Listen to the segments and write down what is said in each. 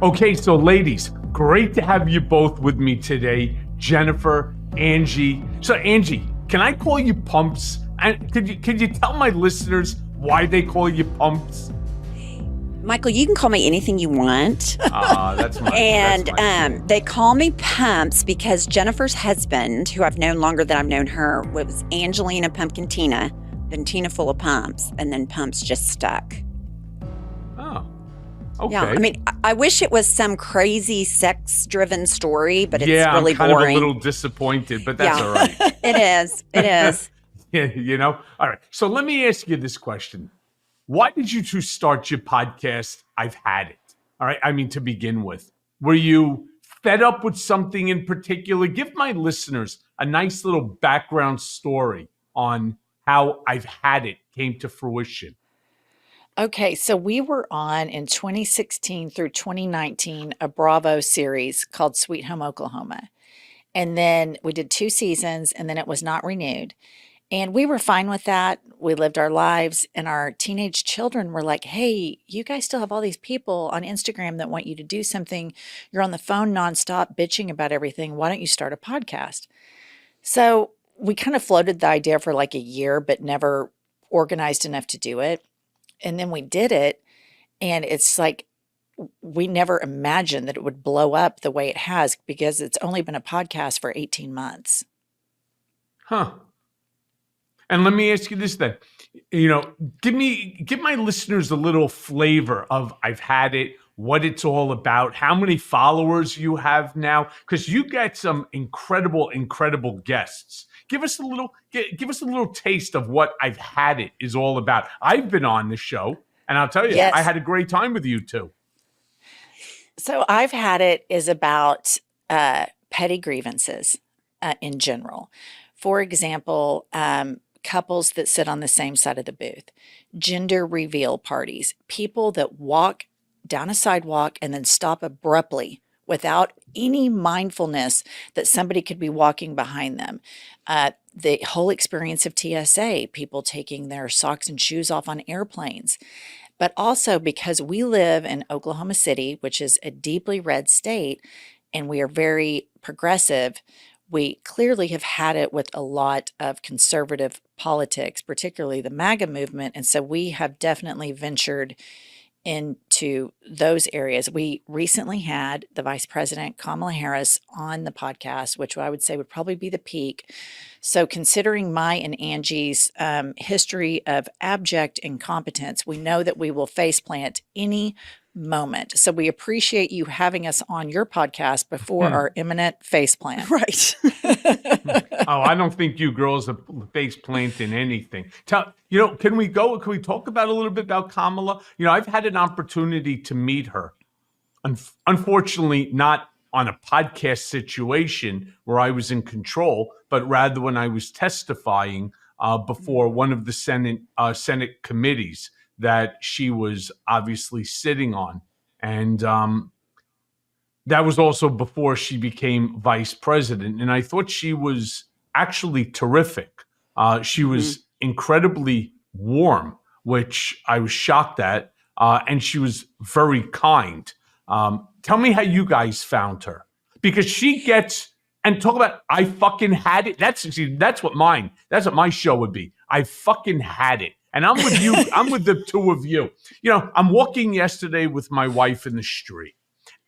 Okay, so ladies, great to have you both with me today. Jennifer, Angie. So Angie, can I call you Pumps? And could you tell my listeners why they call you Pumps? Michael, you can call me anything you want. That's my And they call me Pumps because Jennifer's husband, who I've known longer than I've known her, was Angelina Pumpkintina, then Tina full of pumps, and then Pumps just stuck. Oh, okay. Yeah, I mean, I wish it was some crazy sex-driven story, but it's really I'm kind boring. of a little disappointed, but that's all right. It is. Yeah, you know? All right. So let me ask you this question. Why did you two start your podcast, I've Had It? All right. I mean, to begin with, were you fed up with something in particular? Give my listeners a nice little background story on how I've Had It came to fruition. Okay, so we were on in 2016 through 2019 a Bravo series called Sweet Home Oklahoma. And then we did 2 seasons and then it was not renewed. And we were fine with that. We lived our lives and our teenage children were like, hey, you guys still have all these people on Instagram that want you to do something. You're on the phone nonstop bitching about everything. Why don't you start a podcast? So we kind of floated the idea for like a year, but never organized enough to do it. And then we did it. And it's like, we never imagined that it would blow up the way it has because it's only been a podcast for 18 months. Huh. And let me ask you this then, give my listeners a little flavor of I've Had It, what it's all about, how many followers you have now, because you get some incredible guests. Give us a little taste of what I've Had It is all about. I've been on the show, and I'll tell you, Yes. I had a great time with you two. So I've Had It is about petty grievances in general. For example, couples that sit on the same side of the booth, gender reveal parties, people that walk down a sidewalk and then stop abruptly without any mindfulness that somebody could be walking behind them. The whole experience of TSA, people taking their socks and shoes off on airplanes. But also because we live in Oklahoma City, which is a deeply red state, and we are very progressive, we clearly have had it with a lot of conservative politics, particularly the MAGA movement. And so we have definitely ventured into those areas. We recently had the Vice President, Kamala Harris, on the podcast, which I would say would probably be the peak. So considering my and Angie's history of abject incompetence, we know that we will faceplant any moment. So we appreciate you having us on your podcast before our imminent faceplant. Right. Oh, I don't think you girls are face planting anything. Can we talk about a little bit about Kamala? I've had an opportunity to meet her. Unfortunately, not on a podcast situation where I was in control, but rather when I was testifying before one of the Senate committees that she was obviously sitting on. And that was also before she became vice president. And I thought she was actually terrific. She was incredibly warm, which I was shocked at. And she was very kind. Tell me how you guys found her. Because she gets, and talk about, I fucking had it. That's what my show would be. I fucking had it. And I'm with you. I'm with the two of you. I'm walking yesterday with my wife in the street.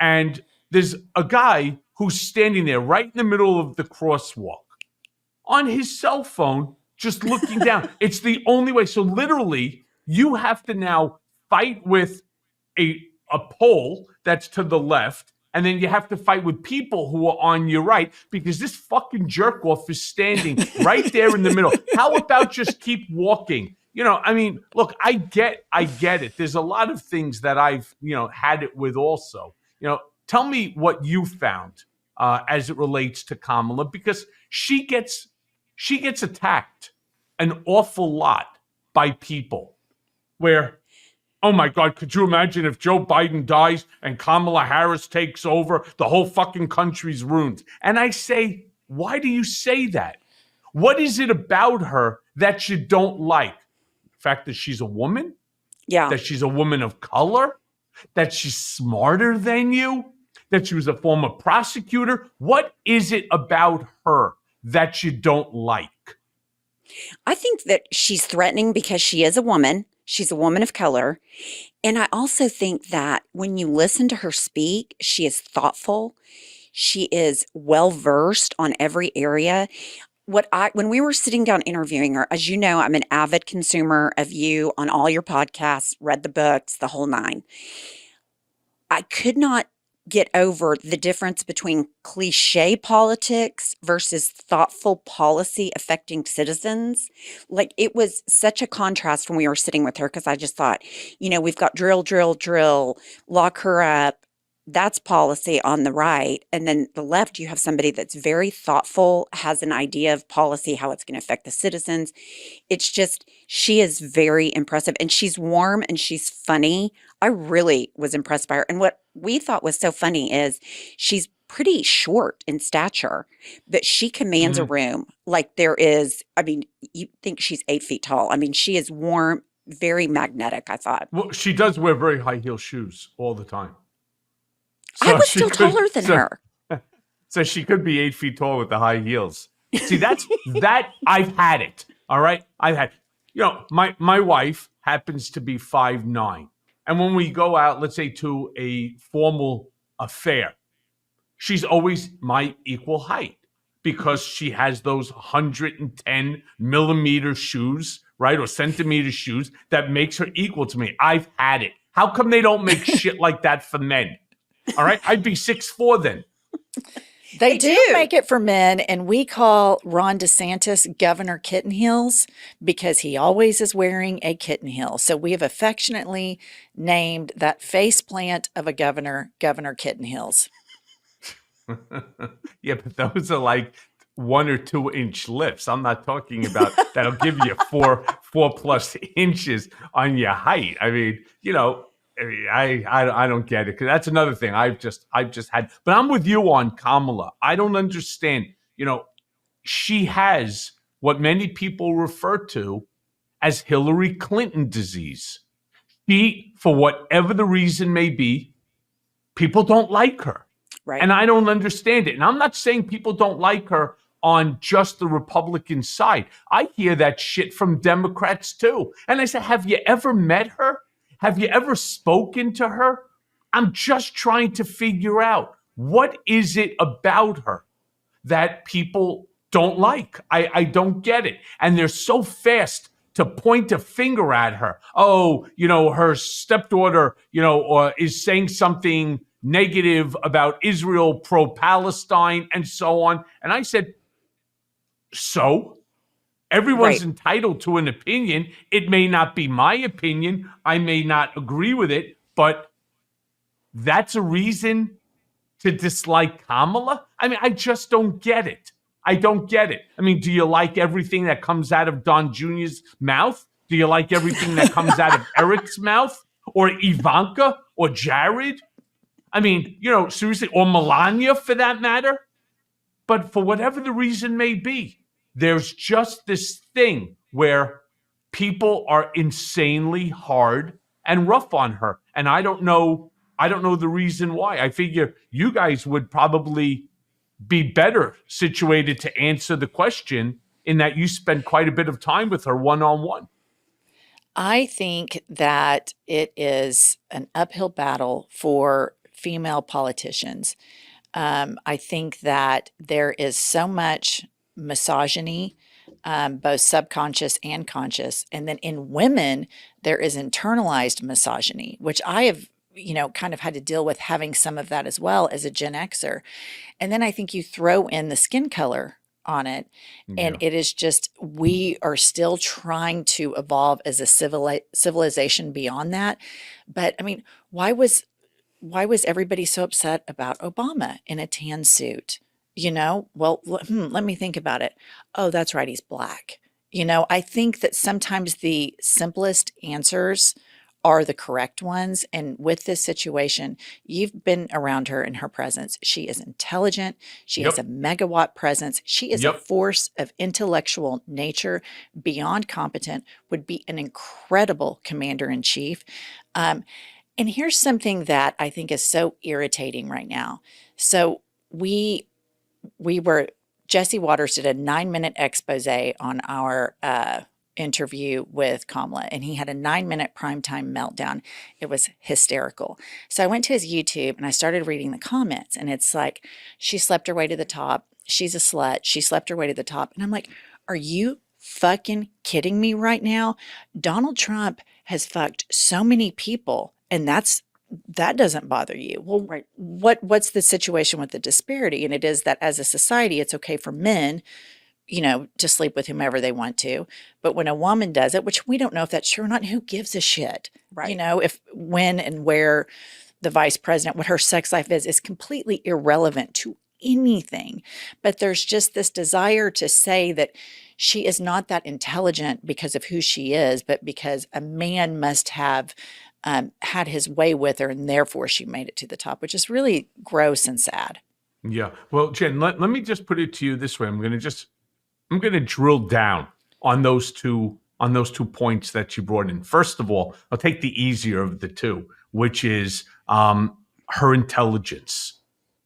And there's a guy who's standing there right in the middle of the crosswalk on his cell phone, just looking down. It's the only way. So literally, you have to now fight with a pole that's to the left. And then you have to fight with people who are on your right because this fucking jerk off is standing right there in the middle. How about just keep walking? Look, I get it. There's a lot of things that I've, had it with also. Tell me what you found as it relates to Kamala, because she gets attacked an awful lot by people where, oh my God, could you imagine if Joe Biden dies and Kamala Harris takes over, the whole fucking country's ruined. And I say, why do you say that? What is it about her that you don't like? The fact that she's a woman? Yeah. That she's a woman of color? That she's smarter than you? That she was a former prosecutor? What is it about her that you don't like? I think that she's threatening because she is a woman. She's a woman of color. And I also think that when you listen to her speak, she is thoughtful. She is well versed on every area. When we were sitting down interviewing her, as you know, I'm an avid consumer of you on all your podcasts, read the books, the whole nine. I could not get over the difference between cliche politics versus thoughtful policy affecting citizens. Like, it was such a contrast when we were sitting with her, because I just thought, we've got drill, drill, drill, lock her up. That's policy on the right. And then the left, you have somebody that's very thoughtful, has an idea of policy, how it's going to affect the citizens. It's just, she is very impressive, and she's warm and she's funny. I really was impressed by her. And what we thought was so funny is she's pretty short in stature, but she commands a room like there is. I mean, you think she's 8 feet tall. I mean, she is warm, very magnetic, I thought. Well, she does wear very high heel shoes all the time. I was still taller than her. So she could be 8 feet tall with the high heels. See, that I've had it. All right. My wife happens to be 5'9". And when we go out, let's say to a formal affair, she's always my equal height because she has those 110 millimeter shoes, right? Or centimeter shoes that makes her equal to me. I've had it. How come they don't make shit like that for men? All right. I'd be 6'4" then. They do make it for men, and we call Ron DeSantis Governor Kitten Heels because he always is wearing a kitten heel. So we have affectionately named that faceplant of a governor, Governor Kitten Heels. Yeah, but those are like 1 or 2 inch lifts. I'm not talking about that'll give you 4+ inches on your height. I mean, I don't get it, because that's another thing I've just had. But I'm with you on Kamala. I don't understand. She has what many people refer to as Hillary Clinton disease. She, for whatever the reason may be, people don't like her. Right. And I don't understand it. And I'm not saying people don't like her on just the Republican side. I hear that shit from Democrats too. And I say, have you ever met her? Have you ever spoken to her? I'm just trying to figure out, what is it about her that people don't like? I don't get it. And they're so fast to point a finger at her. Oh, her stepdaughter, or is saying something negative about Israel, pro-Palestine, and so on. And I said, so? Everyone's entitled to an opinion. It may not be my opinion. I may not agree with it, but that's a reason to dislike Kamala? I mean, I just don't get it. I don't get it. I mean, do you like everything that comes out of Don Jr.'s mouth? Do you like everything that comes out of Eric's mouth? Or Ivanka? Or Jared? I mean, seriously, or Melania for that matter? But for whatever the reason may be, there's just this thing where people are insanely hard and rough on her. And I don't know the reason why. I figure you guys would probably be better situated to answer the question, in that you spend quite a bit of time with her one-on-one. I think that it is an uphill battle for female politicians. I think that there is so much misogyny, both subconscious and conscious. And then in women, there is internalized misogyny, which I have, kind of had to deal with, having some of that as well as a Gen Xer. And then I think you throw in the skin color on it, and it is just, we are still trying to evolve as a civilization beyond that. But I mean, why was everybody so upset about Obama in a tan suit? Well, let me think about it. Oh, that's right, he's black. I think that sometimes the simplest answers are the correct ones. And with this situation, you've been around her in her presence. She is intelligent. She has a megawatt presence. She is a force of intellectual nature, beyond competent, would be an incredible commander in chief. And here's something that I think is so irritating right now. So we were Jesse Waters did a 9-minute expose on our interview with Kamala, and he had a 9-minute primetime meltdown. It was hysterical. So I went to his YouTube and I started reading the comments, and it's like, she slept her way to the top. She's a slut. She slept her way to the top. And I'm like, are you fucking kidding me right now? Donald Trump has fucked so many people, and that doesn't bother you. Well, Right. what's the situation with the disparity? And it is that as a society, it's okay for men, to sleep with whomever they want to. But when a woman does it, which we don't know if that's true or not, who gives a shit? Right. If when and where the vice president, what her sex life is completely irrelevant to anything. But there's just this desire to say that she is not that intelligent because of who she is, but because a man must have had his way with her, and therefore she made it to the top, which is really gross and sad. Yeah. Well, Jen, let me just put it to you this way. I'm going to drill down on those two points that you brought in. First of all, I'll take the easier of the two, which is her intelligence.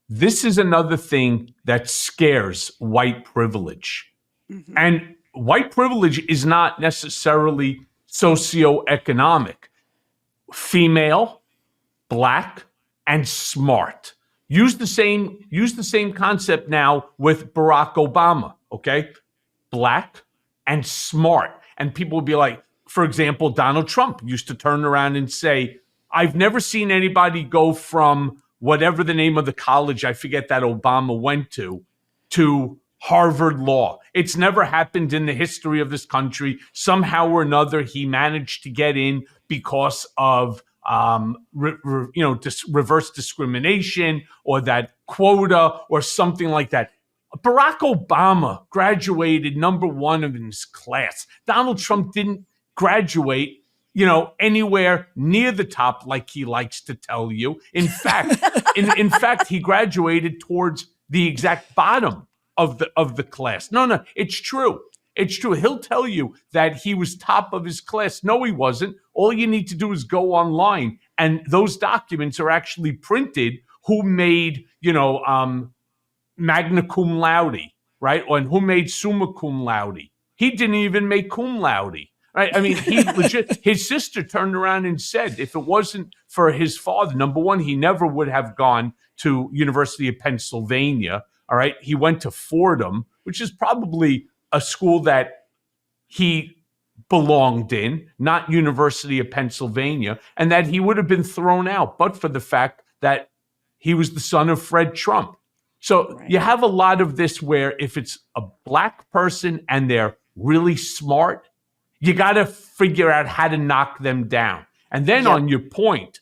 This is another thing that scares white privilege. Mhm. And white privilege is not necessarily socioeconomic. Female, black, and smart. Use the same concept now with Barack Obama, okay? Black and smart. And people would be like, for example, Donald Trump used to turn around and say, I've never seen anybody go from whatever the name of the college, I forget, that Obama went to Harvard Law. It's never happened in the history of this country. Somehow or another, he managed to get in because of reverse discrimination or that quota or something like that. Barack Obama graduated number one in his class. Donald Trump didn't graduate, anywhere near the top, like he likes to tell you. In fact, in fact, he graduated towards the exact bottom of the class. No, it's true. It's true. He'll tell you that he was top of his class. No, he wasn't. All you need to do is go online, and those documents are actually printed. Who made, magna cum laude, right? And who made summa cum laude? He didn't even make cum laude, right? I mean, he legit. His sister turned around and said, if it wasn't for his father, number one, he never would have gone to University of Pennsylvania. All right, he went to Fordham, which is probably a school that he belonged in, not University of Pennsylvania, and that he would have been thrown out, but for the fact that he was the son of Fred Trump. So Right. you have a lot of this where if it's a black person and they're really smart, you got to figure out how to knock them down. And then Yep. on your point,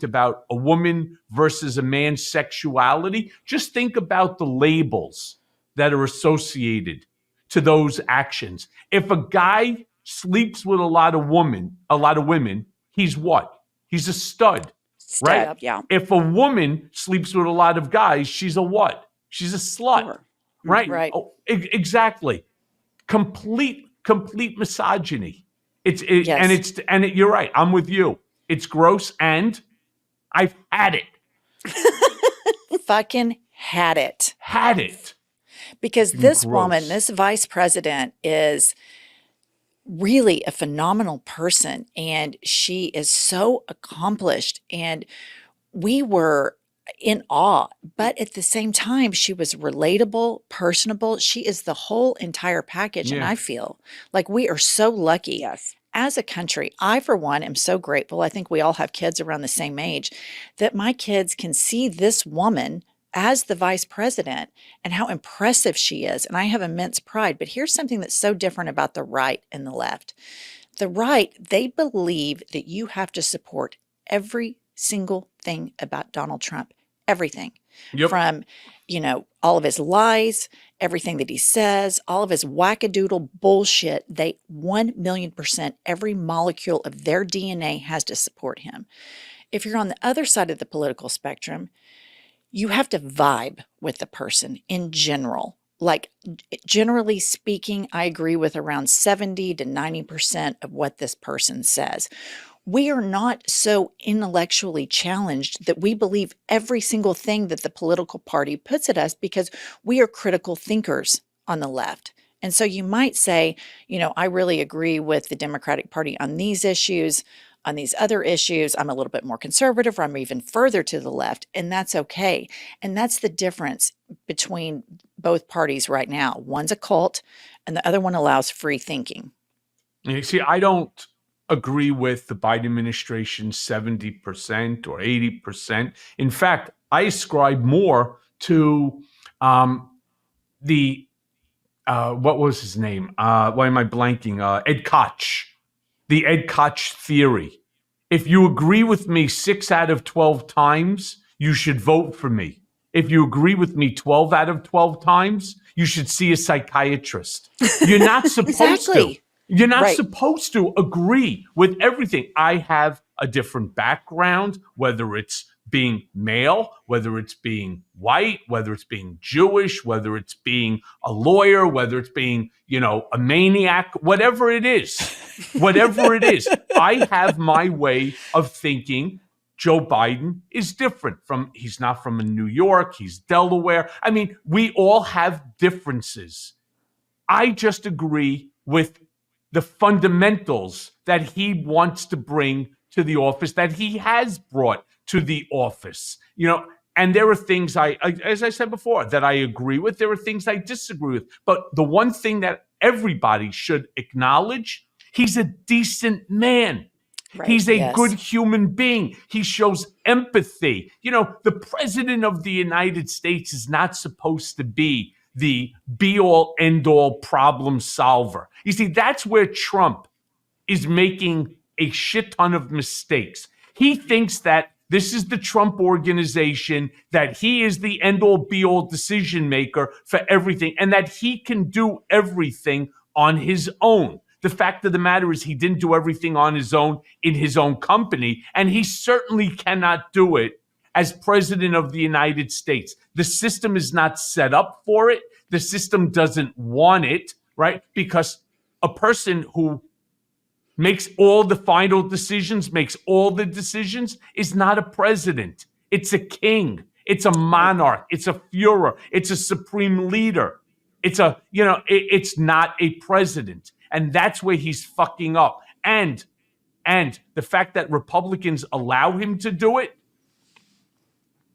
about a woman versus a man's sexuality, just think about the labels that are associated to those actions. If a guy sleeps with a lot of women, he's what? He's a stud, right? Stud, yeah. If a woman sleeps with a lot of guys, she's a what? She's a slut, Sure. right? Right. Oh, exactly. Complete misogyny. Yes. You're right. I'm with you. It's gross, and I've had it. Fucking had it. Had it. Because this Gross. woman, this vice president, is really a phenomenal person, and she is so accomplished, and we were in awe. But at the same time, she was relatable, personable. She is the whole entire package, and Yeah. I feel like we are so lucky. Yes. As a country, I, for one, am so grateful. I think we all have kids around the same age, that my kids can see this woman as the vice president and how impressive she is. And I have immense pride. But here's something that's so different about the right and the left. The right, they believe that you have to support every single thing about Donald Trump, everything. Yep. From, all of his lies, everything that he says, all of his wackadoodle bullshit. They 1,000,000%, every molecule of their DNA has to support him. If you're on the other side of the political spectrum, you have to vibe with the person in general. Like, generally speaking, I agree with around 70 to 90% of what this person says. we are not so intellectually challenged that we believe every single thing that the political party puts at us, because we are critical thinkers on the left. And so you might say, I really agree with the Democratic Party on these issues. On these other issues, I'm a little bit more conservative, or I'm even further to the left, and that's okay. And that's the difference between both parties right now. One's a cult, and the other one allows free thinking. You see, I don't agree with the Biden administration's 70% or 80%. In fact, I ascribe more to what was his name? Why am I blanking? Edcot. The Edcot Theory. If you agree with me 6 out of 12 times, you should vote for me. If you agree with me 12 out of 12 times, you should see a psychiatrist. You're not supposed Exactly. to. You're not Right. supposed to agree with everything. I have a different background, whether it's being male, whether it's being white, whether it's being Jewish, whether it's being a lawyer, whether it's being, a maniac, whatever it is, I have my way of thinking. Joe Biden is different he's not from New York, he's Delaware. I mean, we all have differences. I just agree with the fundamentals that he wants to bring to the office, that he has brought to the office, and there are things as I said before, that I agree with. There are things I disagree with. But the one thing that everybody should acknowledge, he's a decent man. Right. He's a Yes. good human being. He shows empathy. The president of the United States is not supposed to be the be-all, end-all problem solver. You see, that's where Trump is making a shit ton of mistakes. He thinks that this is the Trump organization, that he is the end-all, be-all decision maker for everything, and that he can do everything on his own. The fact of the matter is he didn't do everything on his own in his own company, and he certainly cannot do it as president of the United States. The system is not set up for it. The system doesn't want it, right? Because a person who makes all the final decisions, makes all the decisions, is not a president. It's a king. It's a monarch. It's a Führer. It's a supreme leader. It's not a president. And that's where he's fucking up. And the fact that Republicans allow him to do it,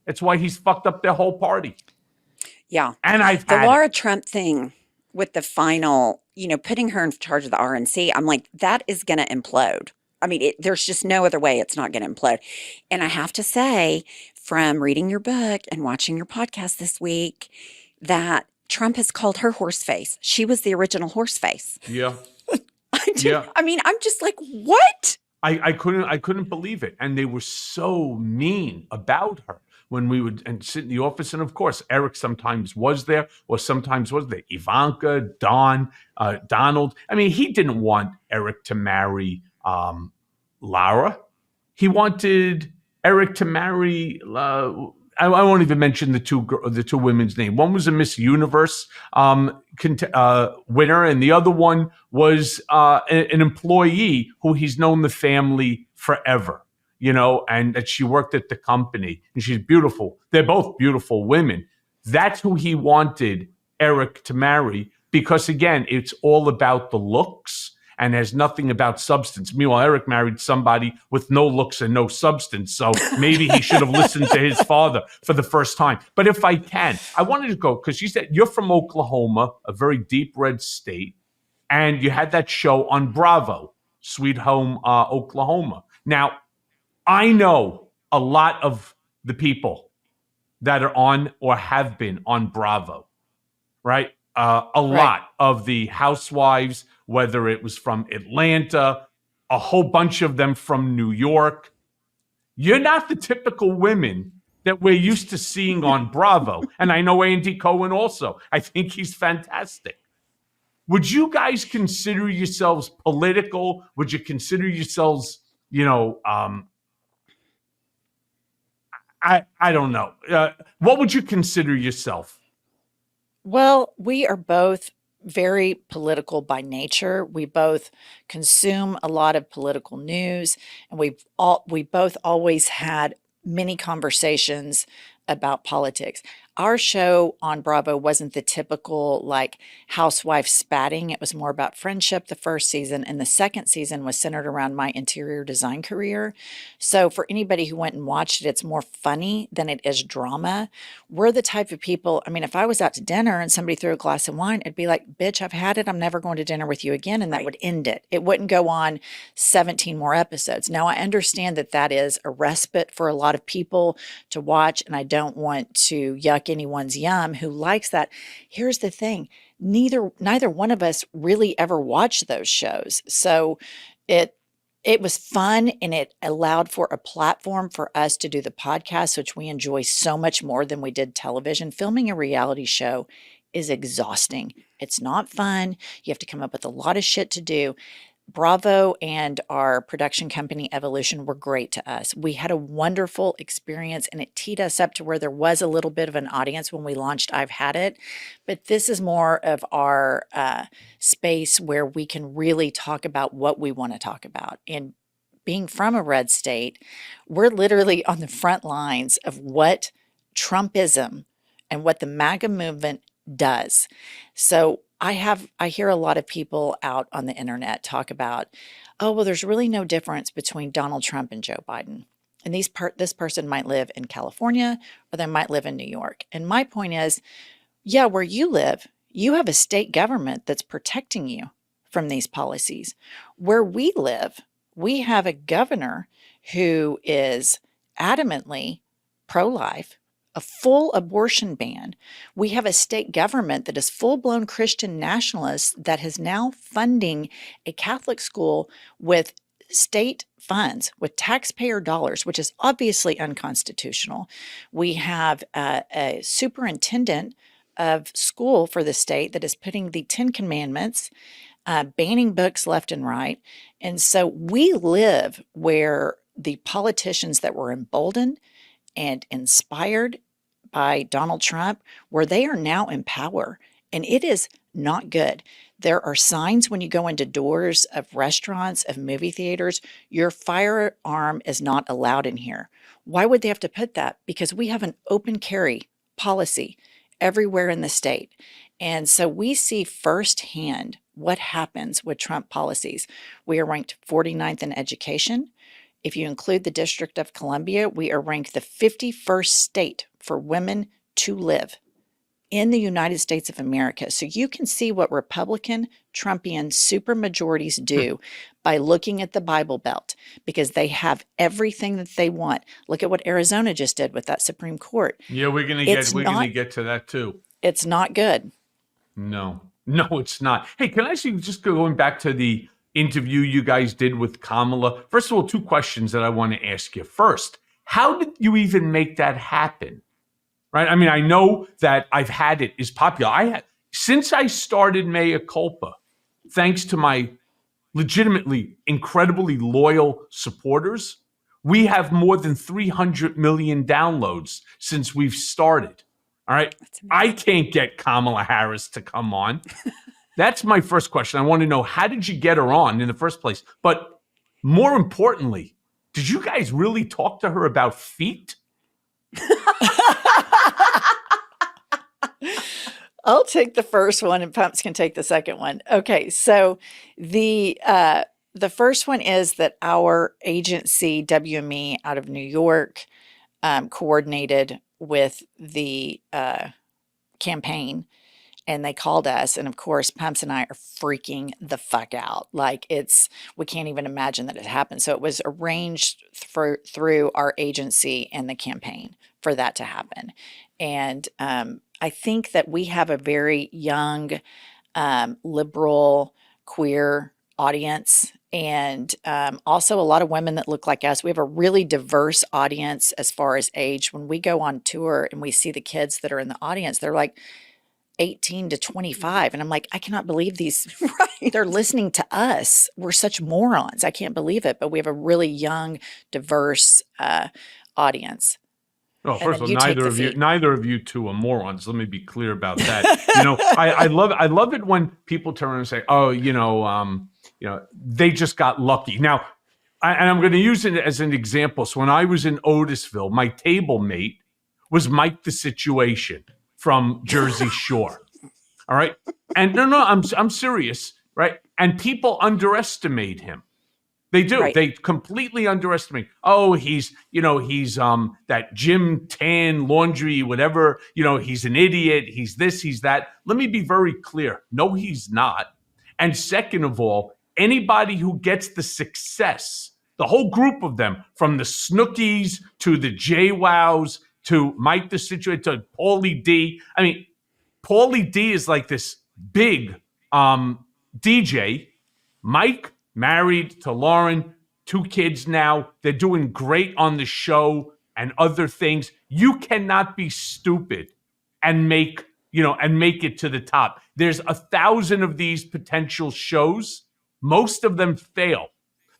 that's why he's fucked up their whole party. Yeah. And The Laura Trump thing with the final, putting her in charge of the RNC, I'm like, that is going to implode. I mean, there's just no other way it's not going to implode. And I have to say, from reading your book and watching your podcast this week, that Trump has called her horseface. She was the original horseface. Yeah. Yeah. I mean, I'm just like, what? I couldn't believe it. And they were so mean about her when we would sit in the office. And of course, Eric sometimes was there, or sometimes was there. Ivanka, Donald. I mean, he didn't want Eric to marry Laura. He wanted Eric to marry. I won't even mention the two women's name. One was a Miss Universe winner, and the other one was an employee who he's known the family forever. And that she worked at the company, and she's beautiful. They're both beautiful women. That's who he wanted Eric to marry, because again, it's all about the looks and has nothing about substance. Meanwhile, Eric married somebody with no looks and no substance. So maybe he should have listened to his father for the first time. But if I can, I wanted to go, because you said you're from Oklahoma, a very deep red state, and you had that show on Bravo, Sweet Home Oklahoma. Now, I know a lot of the people that are on or have been on Bravo, right? A lot of the housewives, whether it was from Atlanta, a whole bunch of them from New York. You're not the typical women that we're used to seeing on Bravo. And I know Andy Cohen also. I think he's fantastic. Would you guys consider yourselves political? Would you consider yourselves, I don't know. What would you consider yourself? Well, we are both very political by nature. We both consume a lot of political news, and we both always had many conversations about politics. Our show on Bravo wasn't the typical like housewife spatting. It was more about friendship the first season, and the second season was centered around my interior design career. So for anybody who went and watched it, it's more funny than it is drama. We're the type of people, I mean, if I was out to dinner and somebody threw a glass of wine, I'd be like, bitch, I've had it. I'm never going to dinner with you again. And that Right. would end it. It wouldn't go on 17 more episodes. Now, I understand that that is a respite for a lot of people to watch, and I don't want to yuck anyone's yum who likes that. Here's the thing. Neither one of us really ever watched those shows. So it was fun, and it allowed for a platform for us to do the podcast, which we enjoy so much more than we did television. Filming a reality show is exhausting. It's not fun. You have to come up with a lot of shit to do. Bravo and our production company Evolution were great to us. We had a wonderful experience, and it teed us up to where there was a little bit of an audience when we launched I've Had It. But this is more of our space where we can really talk about what we want to talk about. And being from a red state, we're literally on the front lines of what Trumpism and what the MAGA movement does. So I hear a lot of people out on the internet talk about, oh, well, there's really no difference between Donald Trump and Joe Biden. And this person might live in California, or they might live in New York. And my point is, yeah, where you live, you have a state government that's protecting you from these policies. Where we live, we have a governor who is adamantly pro-life, a full abortion ban. We have a state government that is full-blown Christian nationalist that is now funding a Catholic school with state funds, with taxpayer dollars, which is obviously unconstitutional. We have a superintendent of school for the state that is putting the 10 Commandments, banning books left and right. And so we live where the politicians that were emboldened and inspired by Donald Trump, where they are now in power, and it is not good. There are signs when you go into doors of restaurants, of movie theaters, your firearm is not allowed in here. Why would they have to put that? Because we have an open carry policy everywhere in the state. And so we see firsthand what happens with Trump policies. We are ranked 49th in education. If you include the District of Columbia, we are ranked the 51st state for women to live in the United States of America. So you can see what Republican, Trumpian supermajorities do by looking at the Bible Belt, because they have everything that they want. Look at what Arizona just did with that Supreme Court. Yeah, we're gonna get to that too. It's not good. No, it's not. Hey, can I ask you, just going back to the interview you guys did with Kamala? First of all, two questions that I want to ask you. First, how did you even make that happen? Right? I mean, I know that I've Had It is popular. Since I started Mea Culpa, thanks to my legitimately incredibly loyal supporters, we have more than 300 million downloads since we've started. All right. I can't get Kamala Harris to come on. That's my first question. I want to know, how did you get her on in the first place? But more importantly, did you guys really talk to her about feet? I'll take the first one, and Pumps can take the second one. Okay, so the first one is that our agency, WME, out of New York, coordinated with the campaign, and they called us. And of course, Pumps and I are freaking the fuck out. Like, we can't even imagine that it happened. So it was arranged through our agency and the campaign for that to happen. And I think that we have a very young, liberal, queer audience, and also a lot of women that look like us. We have a really diverse audience as far as age. When we go on tour and we see the kids that are in the audience, they're like 18 to 25. And I'm like, I cannot believe these, right? They're listening to us. We're such morons. I can't believe it. But we have a really young, diverse audience. Well, And first then of all, you take the feet. neither of you two are morons. Let me be clear about that. I love it when people turn around and say, "Oh, they just got lucky." Now, I'm going to use it as an example. So when I was in Otisville, my table mate was Mike the Situation from Jersey Shore. All right, and no, I'm serious, right? And people underestimate him. They do. Right. They completely underestimate. Oh, he's that Jim Tan laundry, whatever. He's an idiot. He's this, he's that. Let me be very clear. No, he's not. And second of all, anybody who gets the success, the whole group of them, from the Snookies to the JWowws to Mike the Situation to Paulie D. I mean, Paulie D is like this big DJ. Mike, married to Lauren, 2 kids now. They're doing great on the show and other things. You cannot be stupid and make it to the top. There's 1,000 of these potential shows. Most of them fail.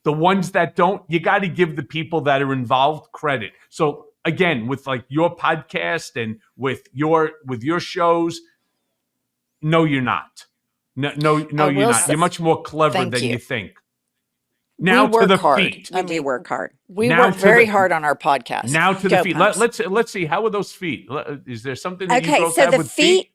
The ones that don't, you got to give the people that are involved credit. So again, with like your podcast and with your shows, no, you're not. No, you're not. You're much more clever than you think. Now to the feet. We do work hard. We work very hard on our podcast. Now to the feet. Let's see. How are those feet? Is there something that you girls have with feet?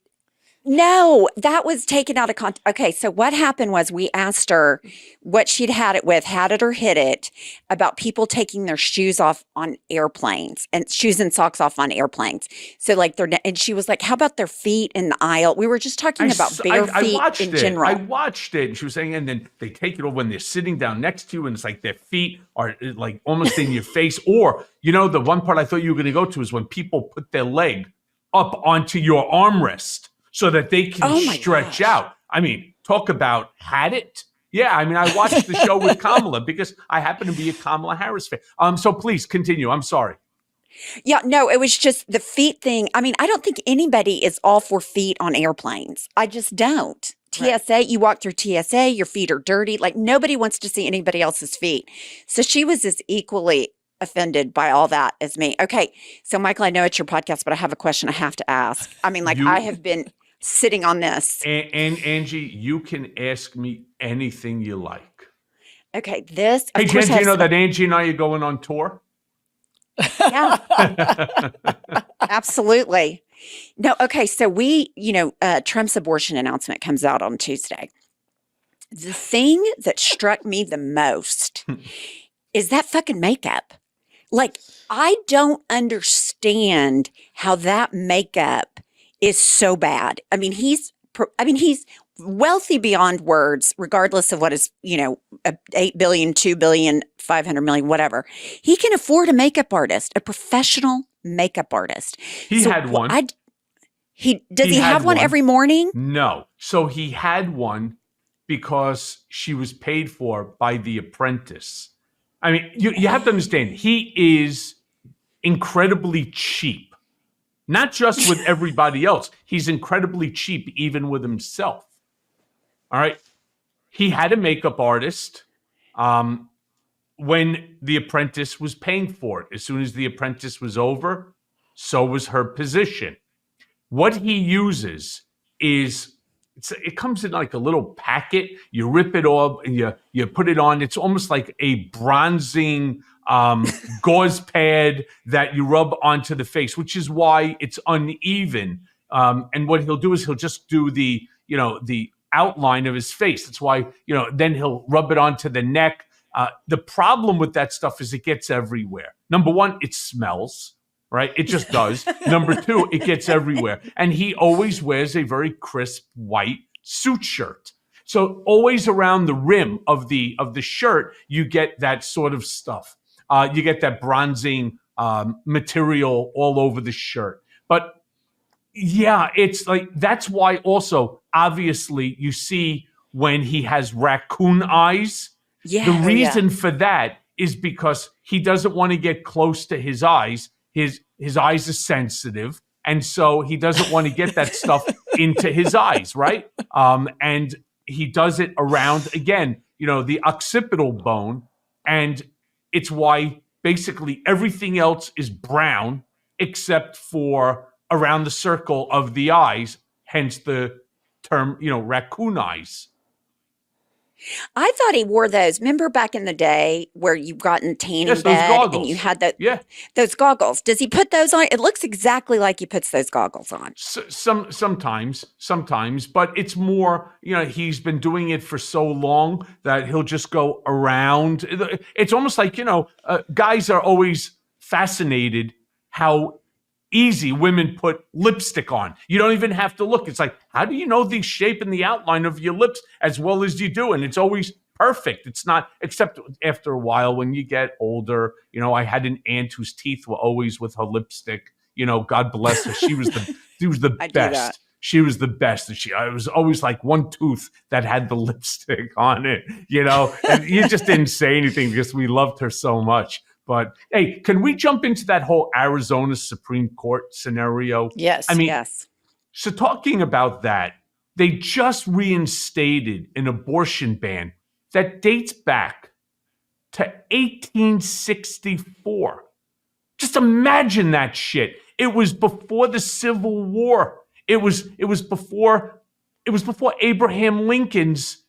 No, that was taken out of context. Okay, so what happened was we asked her what she'd had it with, had it or hit it, about people taking their shoes off on airplanes and shoes and socks off on airplanes. So and she was like, how about their feet in the aisle? We were just talking about bare feet in general. I watched it, and she was saying, and then they take it over when they're sitting down next to you, and it's like their feet are like almost in your face. Or, the one part I thought you were going to go to is when people put their leg up onto your armrest, so that they can stretch out. I mean, talk about had it. Yeah, I mean, I watched the show with Kamala because I happen to be a Kamala Harris fan. So please continue. I'm sorry. Yeah, no, it was just the feet thing. I mean, I don't think anybody is all for feet on airplanes. I just don't. TSA, you walk through TSA, your feet are dirty. Like nobody wants to see anybody else's feet. So she was as equally offended by all that as me. Okay, so Michael, I know it's your podcast, but I have a question I have to ask. I mean, I have been sitting on this. And Angie, you can ask me anything you like. Okay, this. Hey, Jen, do you know that Angie and I are going on tour? Yeah, absolutely. No, okay. So Trump's abortion announcement comes out on Tuesday. The thing that struck me the most is that fucking makeup. Like, I don't understand how that makeup is so bad. I mean, he's wealthy beyond words, regardless of what is, 8 billion, 2 billion, 500 million, whatever. He can afford a makeup artist, a professional makeup artist. He had one. Does he have one every morning? No. So he had one because she was paid for by The Apprentice. I mean, you have to understand, he is incredibly cheap. Not just with everybody else. He's incredibly cheap even with himself. All right. He had a makeup artist when The Apprentice was paying for it. As soon as The Apprentice was over, so was her position. What he uses is, it comes in like a little packet. You rip it off and you put it on. It's almost like a bronzing gauze pad that you rub onto the face, which is why it's uneven. And what he'll do is he'll just do the outline of his face. That's why, then he'll rub it onto the neck. The problem with that stuff is it gets everywhere. Number one, it smells, right? It just does. Number two, it gets everywhere. And he always wears a very crisp white suit shirt. So always around the rim of the shirt, you get that sort of stuff. You get that bronzing material all over the shirt. But yeah, it's like, that's why also, obviously, you see when he has raccoon eyes. Yeah, the reason for that is because he doesn't want to get close to his eyes. His eyes are sensitive. And so he doesn't want to get that stuff into his eyes, right? And he does it around, again, the occipital bone. And it's why basically everything else is brown except for around the circle of the eyes, hence the term, raccoon eyes. I thought he wore those. Remember back in the day where you got in tanning Yes, those bed and goggles. you had Yeah. those goggles. Does he put those on? It looks exactly like he puts those goggles on. Sometimes, but it's more, he's been doing it for so long that he'll just go around. It's almost like, guys are always fascinated how easy women put lipstick on. You don't even have to look. It's like, how do you know the shape and the outline of your lips as well as you do? And it's always perfect. It's not, except after a while when you get older. I had an aunt whose teeth were always with her lipstick. God bless her. She was the best. She was the best. It was always like one tooth that had the lipstick on it, and you just didn't say anything because we loved her so much. But hey, can we jump into that whole Arizona Supreme Court scenario? Yes. Yes. So talking about that, they just reinstated an abortion ban that dates back to 1864. Just imagine that shit. It was before the Civil War. It was before Abraham Lincoln's,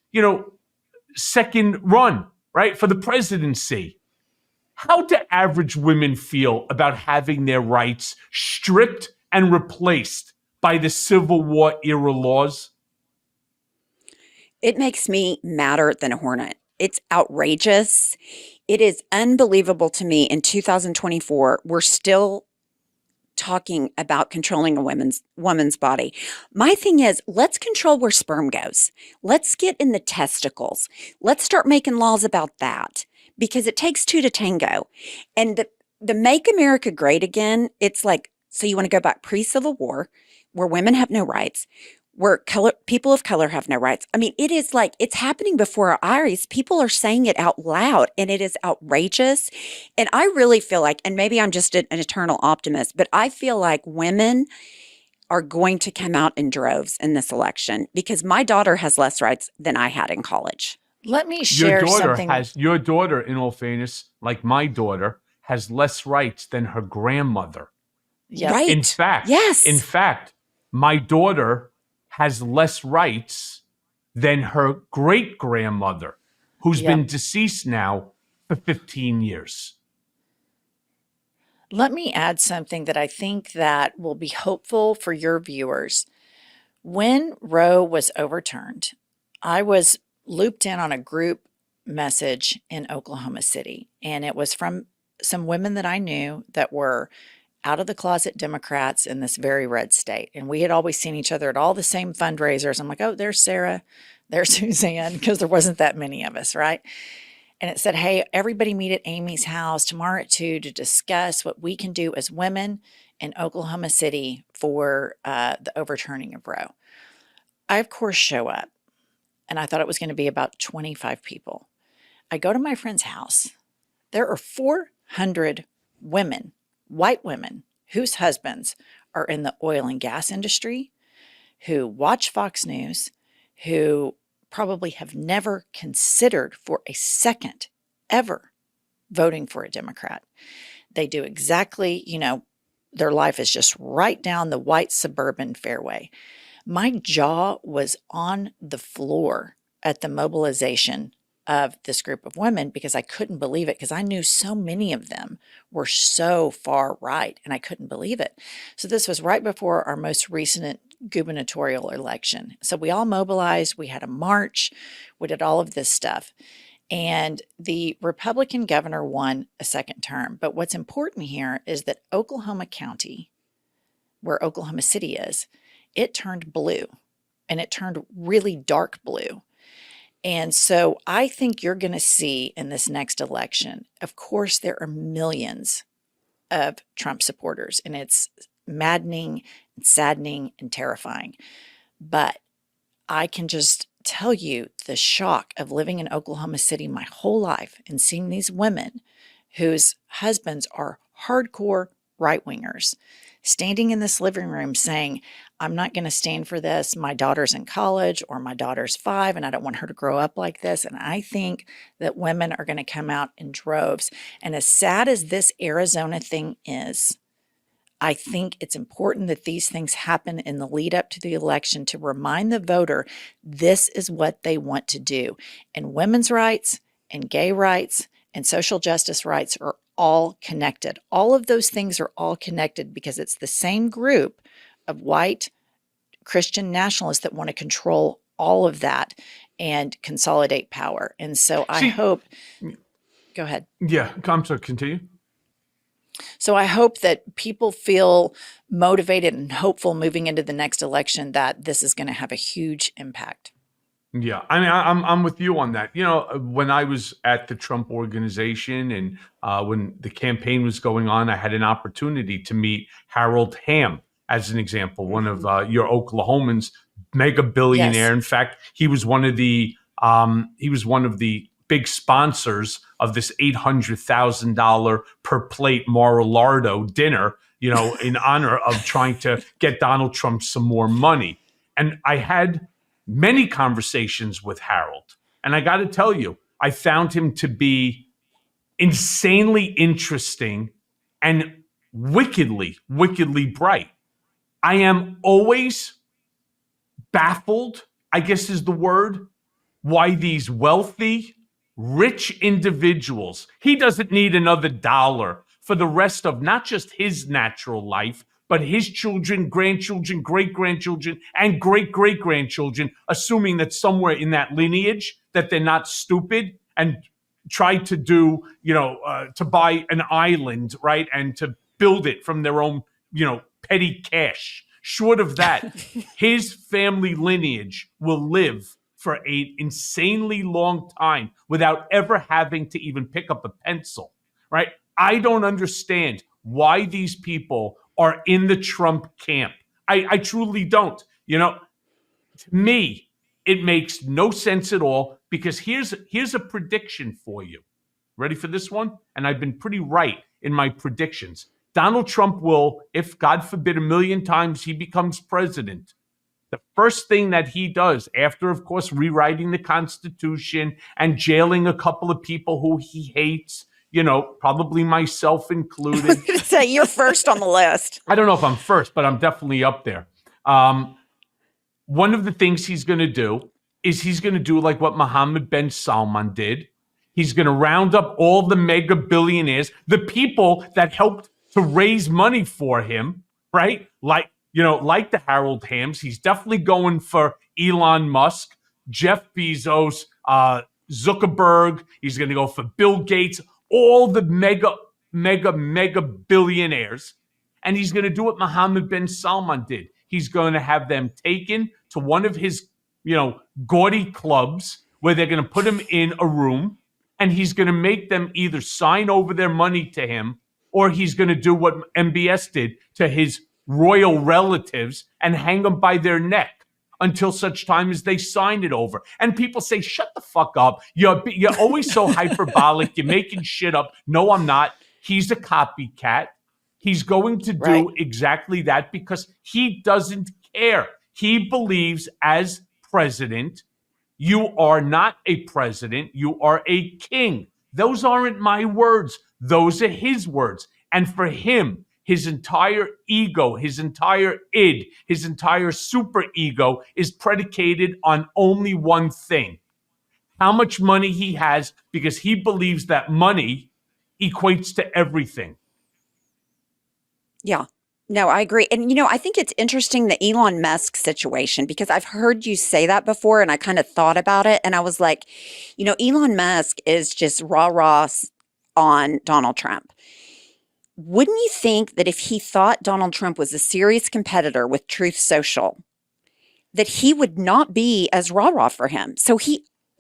second run, right, for the presidency. How do average women feel about having their rights stripped and replaced by the Civil War era laws? It makes me madder than a hornet. It's outrageous. It is unbelievable to me in 2024, we're still talking about controlling a woman's body. My thing is, let's control where sperm goes. Let's get in the testicles. Let's start making laws about that. Because it takes two to tango. And the Make America Great Again, it's like, so you want to go back pre-Civil War, where women have no rights, where people of color have no rights. I mean, it is like, it's happening before our eyes. People are saying it out loud, and it is outrageous. And I really feel like, and maybe I'm just an eternal optimist, but I feel like women are going to come out in droves in this election because my daughter has less rights than I had in college. Let me share something. Your daughter, in all fairness, like my daughter, has less rights than her grandmother. Yep. Right. In fact, yes. My daughter has less rights than her great grandmother, who's been deceased now for 15 years. Let me add something that I think that will be hopeful for your viewers. When Roe was overturned, I was looped in on a group message in Oklahoma City, and it was from some women that I knew that were out of the closet Democrats in this very red state. And we had always seen each other at all the same fundraisers. I'm like, oh, there's Sarah, there's Suzanne, because there wasn't that many of us, right? And it said, hey, everybody meet at Amy's house tomorrow at 2 to discuss what we can do as women in Oklahoma City for the overturning of Roe. I, of course, show up. And I thought it was going to be about 25 people. I go to my friend's house. There are 400 women, white women, whose husbands are in the oil and gas industry, who watch Fox News, who probably have never considered for a second ever voting for a Democrat. They do exactly, their life is just right down the white suburban fairway. My jaw was on the floor at the mobilization of this group of women because I couldn't believe it, because I knew so many of them were so far right and I couldn't believe it. So this was right before our most recent gubernatorial election. So we all mobilized, we had a march, we did all of this stuff. And the Republican governor won a second term. But what's important here is that Oklahoma County, where Oklahoma City is, it turned blue, and it turned really dark blue. And so I think you're going to see in this next election, of course, there are millions of Trump supporters, and it's maddening and saddening and terrifying. But I can just tell you the shock of living in Oklahoma City my whole life and seeing these women whose husbands are hardcore right-wingers standing in this living room saying, I'm not going to stand for this. My daughter's in college, or my daughter's 5 and I don't want her to grow up like this. And I think that women are going to come out in droves. And as sad as this Arizona thing is, I think it's important that these things happen in the lead up to the election to remind the voter this is what they want to do. And women's rights and gay rights and social justice rights are all connected. All of those things are all connected because it's the same group of white Christian nationalists that want to control all of that and consolidate power. And so I hope, go ahead. Yeah, I'm sorry, continue. So I hope that people feel motivated and hopeful moving into the next election that this is going to have a huge impact. Yeah, I mean, I'm with you on that. You know, when I was at the Trump Organization and when the campaign was going on, I had an opportunity to meet Harold Hamm, as an example, one of your Oklahomans, mega billionaire. Yes. In fact, he was one of the big sponsors of this $800,000 per plate Mar-a-Lardo dinner, you know, in honor of trying to get Donald Trump some more money. And I had many conversations with Harold. And I got to tell you, I found him to be insanely interesting and wickedly, wickedly bright. I am always baffled, I guess is the word, why these wealthy, rich individuals, he doesn't need another dollar for the rest of not just his natural life, but his children, grandchildren, great-grandchildren, and great-great-grandchildren, assuming that somewhere in that lineage that they're not stupid and try to do, to buy an island, right, and to build it from their own, petty cash. Short of that, his family lineage will live for an insanely long time without ever having to even pick up a pencil, right? I don't understand why these people are in the Trump camp. I truly don't. To me, it makes no sense at all because here's a prediction for you. Ready for this one? And I've been pretty right in my predictions. Donald Trump will, if God forbid a million times he becomes president, the first thing that he does after, of course, rewriting the Constitution and jailing a couple of people who he hates, probably myself included. I was going to say, you're first on the list. I don't know if I'm first, but I'm definitely up there. One of the things he's going to do is he's going to do like what Mohammed bin Salman did. He's going to round up all the mega billionaires, the people that helped to raise money for him, right? Like the Harold Hams. He's definitely going for Elon Musk, Jeff Bezos, Zuckerberg. He's going to go for Bill Gates, all the mega billionaires. And he's going to do what Mohammed bin Salman did. He's going to have them taken to one of his, gaudy clubs where they're going to put him in a room and he's going to make them either sign over their money to him or he's going to do what MBS did to his royal relatives and hang them by their neck until such time as they sign it over. And people say, shut the fuck up. You're always so hyperbolic. You're making shit up. No, I'm not. He's a copycat. He's going to do exactly that because he doesn't care. He believes as president, you are not a president. You are a king. Those aren't my words. Those are his words. And for him, his entire ego, his entire id, his entire super ego is predicated on only one thing: how much money he has, because he believes that money equates to everything. Yeah. No, I agree. And, I think it's interesting, the Elon Musk situation, because I've heard you say that before and I kind of thought about it. And I was like, Elon Musk is just rah-rah on Donald Trump. Wouldn't you think that if he thought Donald Trump was a serious competitor with Truth Social, that he would not be as rah-rah for him? So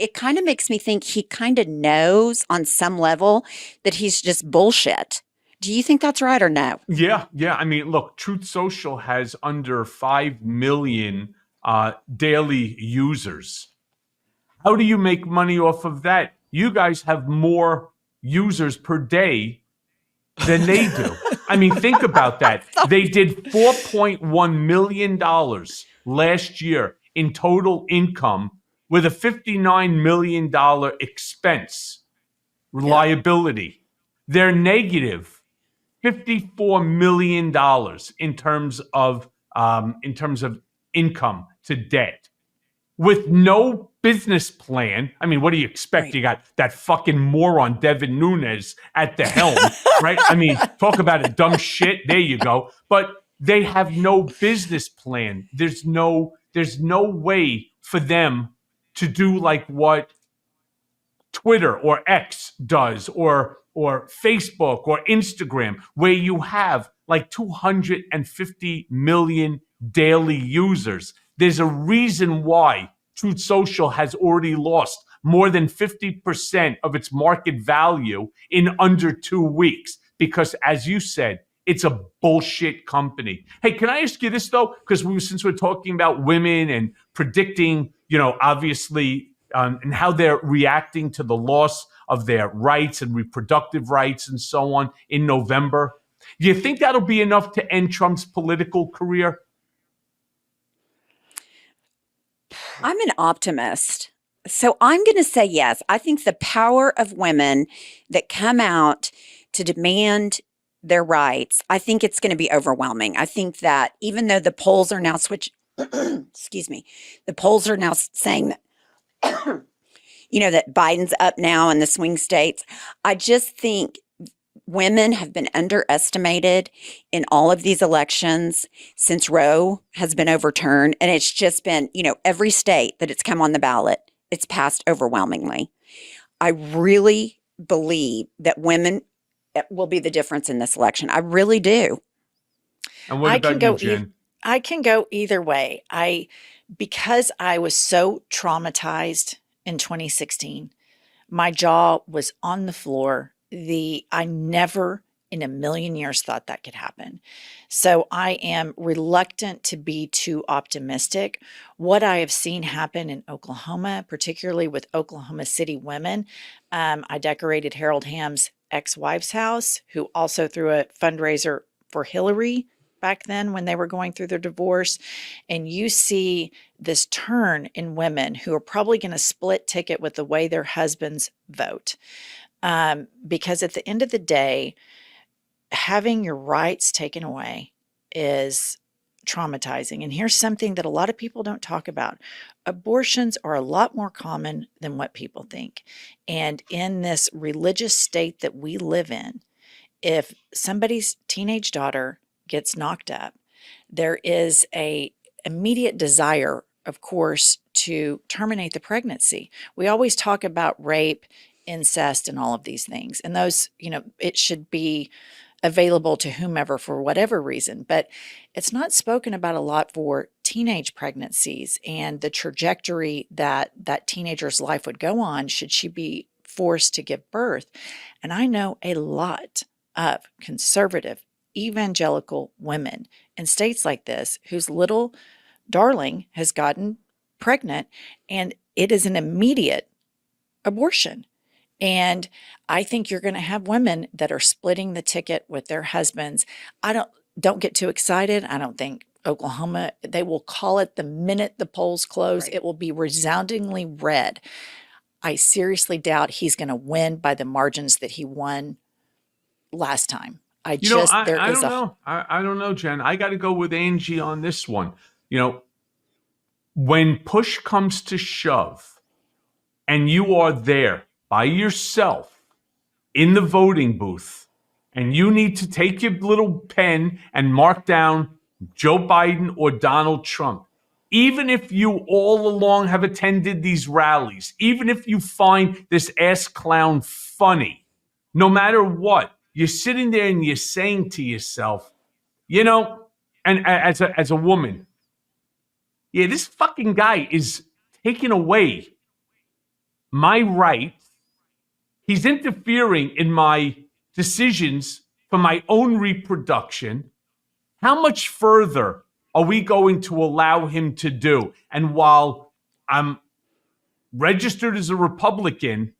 it kind of makes me think he kind of knows on some level that he's just bullshit. Do you think that's right or no? Yeah. I mean, look, Truth Social has under 5 million daily users. How do you make money off of that? You guys have more users per day than they do. I mean, think about that. They did $4.1 million last year in total income with a $59 million expense liability. They're negative $54 million in terms of income to debt, with no business plan. I mean, what do you expect? Right. You got that fucking moron Devin Nunes at the helm, right? I mean, talk about a dumb shit. There you go. But they have no business plan. There's no way for them to do like what Twitter or X does, or Facebook or Instagram, where you have like 250 million daily users. There's a reason why Truth Social has already lost more than 50% of its market value in under 2 weeks, because, as you said, it's a bullshit company. Hey, can I ask you this though? Because since we're talking about women and predicting, obviously, and how they're reacting to the loss of their rights and reproductive rights and so on in November, do you think that'll be enough to end Trump's political career? I'm an optimist. So I'm going to say yes. I think the power of women that come out to demand their rights, I think it's going to be overwhelming. I think that even though the polls are now excuse me, the polls are now saying that, that Biden's up now in the swing states. I just think women have been underestimated in all of these elections since Roe has been overturned. And it's just been, every state that it's come on the ballot, it's passed overwhelmingly. I really believe that women will be the difference in this election. I really do. And what about you, Jen? I can go either way. Because I was so traumatized in 2016, my jaw was on the floor. I never in a million years thought that could happen. So I am reluctant to be too optimistic. What I have seen happen in Oklahoma, particularly with Oklahoma City women, I decorated Harold Hamm's ex-wife's house, who also threw a fundraiser for Hillary back then when they were going through their divorce. And you see this turn in women who are probably going to split ticket with the way their husbands vote. Because at the end of the day, having your rights taken away is traumatizing. And here's something that a lot of people don't talk about. Abortions are a lot more common than what people think. And in this religious state that we live in, if somebody's teenage daughter gets knocked up, there is a immediate desire, of course, to terminate the pregnancy. We always talk about rape, incest, and all of these things. And those, it should be available to whomever for whatever reason, but it's not spoken about a lot for teenage pregnancies and the trajectory that that teenager's life would go on should she be forced to give birth. And I know a lot of conservative evangelical women in states like this whose little darling has gotten pregnant and it is an immediate abortion. And I think you're going to have women that are splitting the ticket with their husbands. Don't get too excited. I don't think Oklahoma, they will call it the minute the polls close. Right. It will be resoundingly red. I seriously doubt he's going to win by the margins that he won last time. I don't know, Jen. I got to go with Angie on this one. When push comes to shove and you are there by yourself in the voting booth and you need to take your little pen and mark down Joe Biden or Donald Trump, even if you all along have attended these rallies, even if you find this ass clown funny, no matter what, you're sitting there and you're saying to yourself, and as a woman, yeah, this fucking guy is taking away my right. He's interfering in my decisions for my own reproduction. How much further are we going to allow him to do? And while I'm registered as a Republican,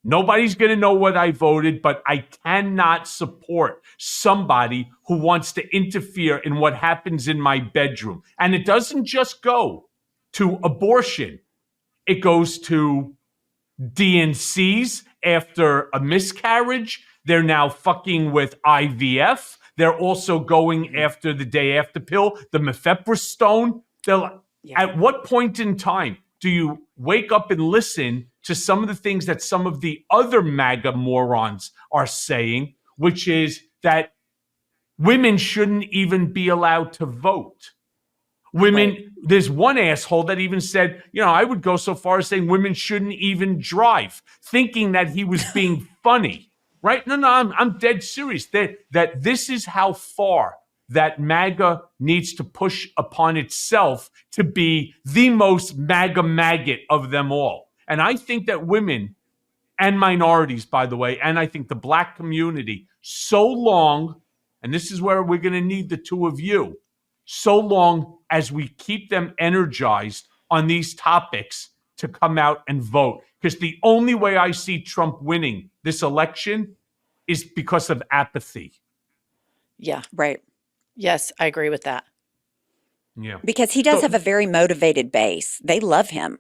nobody's going to know what I voted, but I cannot support somebody who wants to interfere in what happens in my bedroom. And it doesn't just go to abortion. It goes to DNCs after a miscarriage. They're now fucking with IVF. They're also going after the day after pill, the mifepristone. At what point in time do you wake up and listen to some of the things that some of the other MAGA morons are saying, which is that women shouldn't even be allowed to vote? Women, there's one asshole that even said, I would go so far as saying women shouldn't even drive, thinking that he was being funny, right? No, I'm dead serious. That this is how far that MAGA needs to push upon itself to be the most MAGA maggot of them all. And I think that women and minorities, by the way, and I think the black community, so long, and this is where we're going to need the two of you, so long as we keep them energized on these topics to come out and vote. Because the only way I see Trump winning this election is because of apathy. Yeah. Right. Yes, I agree with that. Yeah. Because he does have a very motivated base. They love him.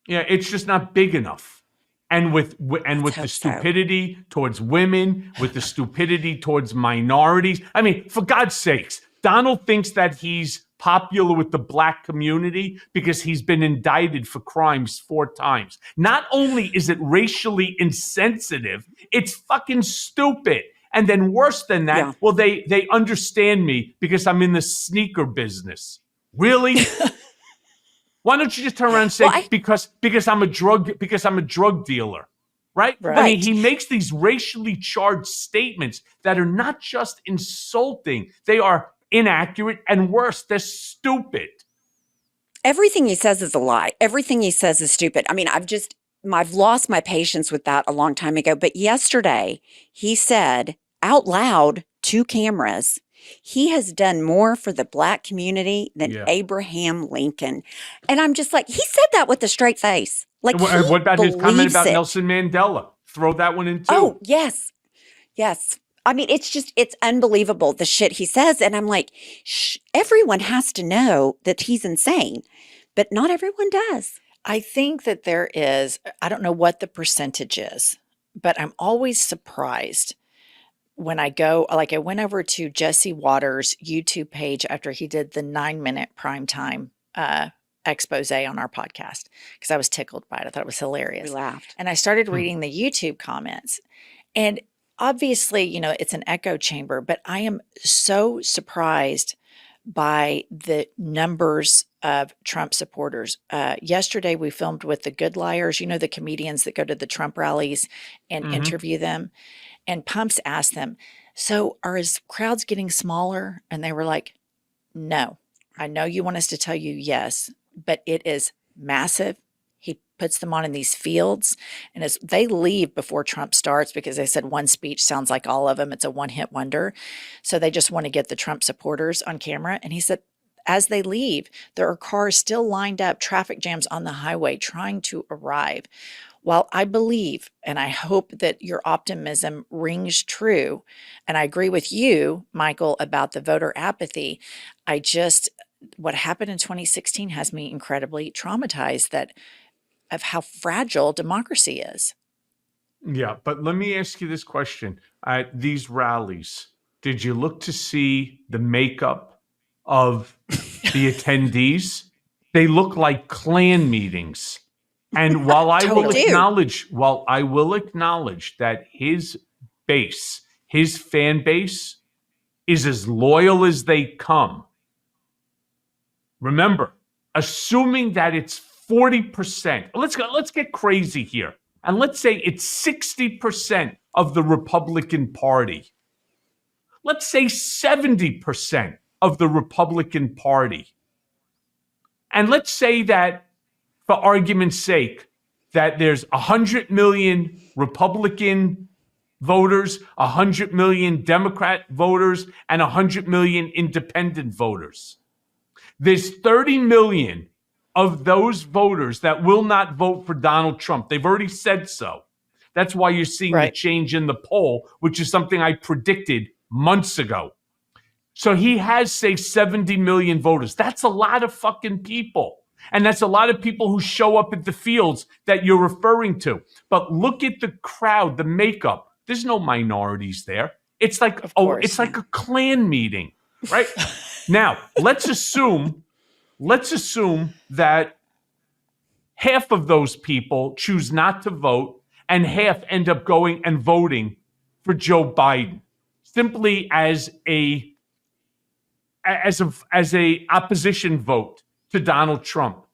Yeah, it's just not big enough. And with the hope stupidity towards women, with the stupidity towards minorities. I mean, for God's sakes, Donald thinks that he's popular with the black community because he's been indicted for crimes 4 times. Not only is it racially insensitive, it's fucking stupid. And then worse than that, well, they understand me because I'm in the sneaker business. Really? Why don't you just turn around and say because I'm a drug dealer, right? I mean, he makes these racially charged statements that are not just insulting; they are inaccurate and worse, they're stupid. Everything he says is a lie. Everything he says is stupid. I mean, I've lost my patience with that a long time ago. But yesterday, he said out loud to cameras, he has done more for the black community than Abraham Lincoln. And I'm just like, he said that with a straight face. Like, what about his comment about Nelson Mandela? Throw that one in too. Oh, yes. Yes. I mean, it's unbelievable, the shit he says. And I'm like, everyone has to know that he's insane, but not everyone does. I think that there is, I don't know what the percentage is, but I'm always surprised when I go, like I went over to Jesse Waters' YouTube page after he did the 9-minute primetime expose on our podcast, because I was tickled by it. I thought it was hilarious. We laughed. And I started reading the YouTube comments. And obviously, it's an echo chamber, but I am so surprised by the numbers of Trump supporters. Yesterday, we filmed with the Good Liars, the comedians that go to the Trump rallies and interview them. And Pumps asked them, so are his crowds getting smaller? And they were like, no, I know you want us to tell you yes, but it is massive. He puts them on in these fields, and as they leave before Trump starts, because they said one speech sounds like all of them, it's a one-hit wonder. So they just want to get the Trump supporters on camera. And he said, as they leave, there are cars still lined up, traffic jams on the highway trying to arrive. While I believe, and I hope that your optimism rings true, and I agree with you, Michael, about the voter apathy, what happened in 2016 has me incredibly traumatized of how fragile democracy is. Yeah, but let me ask you this question. At these rallies, did you look to see the makeup of the attendees? They look like Klan meetings. And while I will acknowledge that his base, his fan base, is as loyal as they come. Remember, assuming that it's 40%, let's get crazy here. And let's say it's 60% of the Republican Party. Let's say 70% of the Republican Party. And let's say that, for argument's sake, that there's 100 million Republican voters, 100 million Democrat voters, and 100 million independent voters. There's 30 million of those voters that will not vote for Donald Trump. They've already said so. That's why you're seeing the change in the poll, which is something I predicted months ago. So he has, say, 70 million voters. That's a lot of fucking people. And that's a lot of people who show up at the fields that you're referring to. But look at the crowd, the makeup. There's no minorities there. It's like, Of course. it's like a Klan meeting, right? Now, let's assume that half of those people choose not to vote and half end up going and voting for Joe Biden simply as a opposition vote to Donald Trump.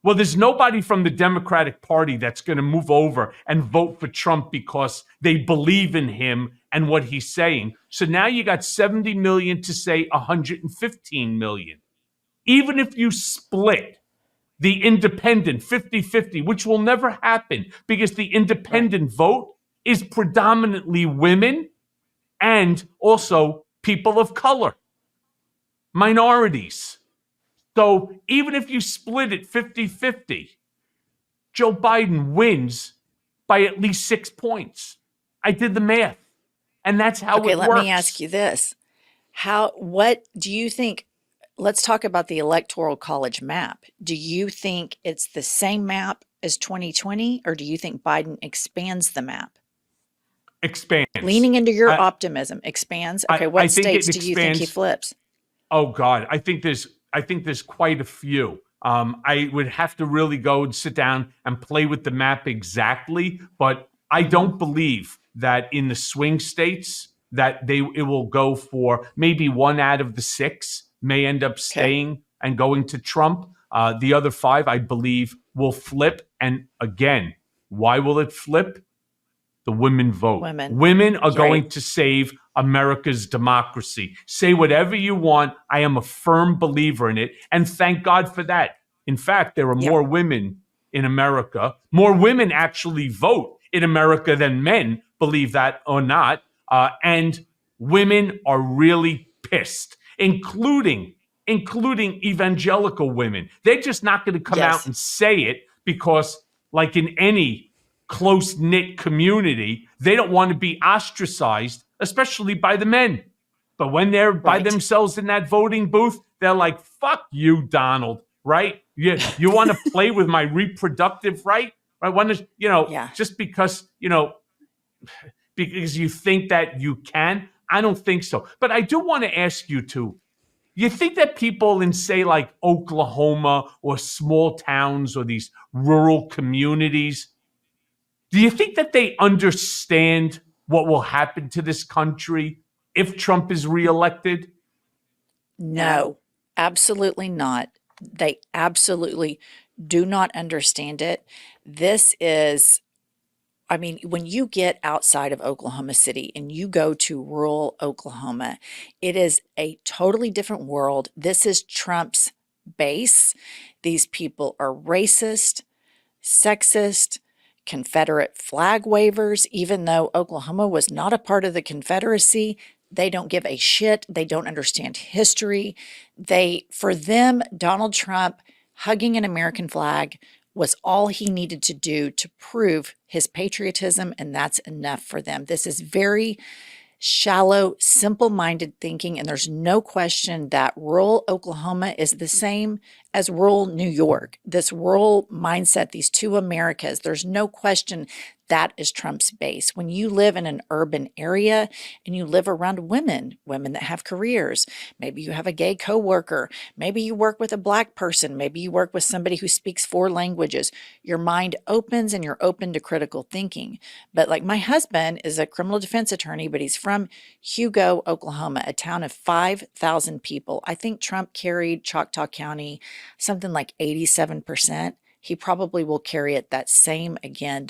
Well, there's nobody from the Democratic Party that's going to move over and vote for Trump because they believe in him and what he's saying. So now you got 70 million to say 115 million. Even if you split the independent 50-50, which will never happen because the independent vote is predominantly women and also people of color, minorities. So even if you split it 50-50, Joe Biden wins by at least 6 points. I did the math. And that's how Okay, it let works. me ask you this. What do you think? Let's talk about the Electoral College map. Do you think it's the same map as 2020, or do you think Biden expands the map? Expands. Leaning into your optimism, expands. Okay, I what think states it do you think he expands. flips? Oh God, I think there's quite a few. I would have to really go and sit down and play with the map exactly, but I don't believe that in the swing states that it will go for maybe 1 out of the 6 may end up staying and going to Trump. The other 5, I believe, will flip. And again, why will it flip? The women vote. Women are going to save America's democracy. Say whatever you want. I am a firm believer in it. And thank God for that. In fact, there are more women in America. More women actually vote in America than men, believe that or not. And women are really pissed, including evangelical women. They're just not going to come out and say it because, like in any close-knit community, they don't want to be ostracized, especially by the men. But when they're by themselves in that voting booth, they're like, fuck you, Donald, right? You want to play with my reproductive right? I want to, just because you think that you can. I don't think so. But I do want to ask you too, you think that people in, say, like Oklahoma or small towns or these rural communities, do you think that they understand what will happen to this country if Trump is reelected? No, absolutely not. They absolutely do not understand it. This is, I mean, when you get outside of Oklahoma City and you go to rural Oklahoma, it is a totally different world. This is Trump's base. These people are racist, sexist, Confederate flag wavers. Even though Oklahoma was not a part of the Confederacy, they don't give a shit. They don't understand history. For them, Donald Trump hugging an American flag was all he needed to do to prove his patriotism, and that's enough for them. This is very shallow, simple-minded thinking, and there's no question that rural Oklahoma is the same as rural New York. This rural mindset, these two Americas, there's no question that is Trump's base. When you live in an urban area and you live around women that have careers, maybe you have a gay coworker, maybe you work with a black person, maybe you work with somebody who speaks 4 languages, your mind opens and you're open to critical thinking. But like my husband is a criminal defense attorney, but he's from Hugo, Oklahoma, a town of 5,000 people. I think Trump carried Choctaw County something like 87%. He probably will carry it that same again.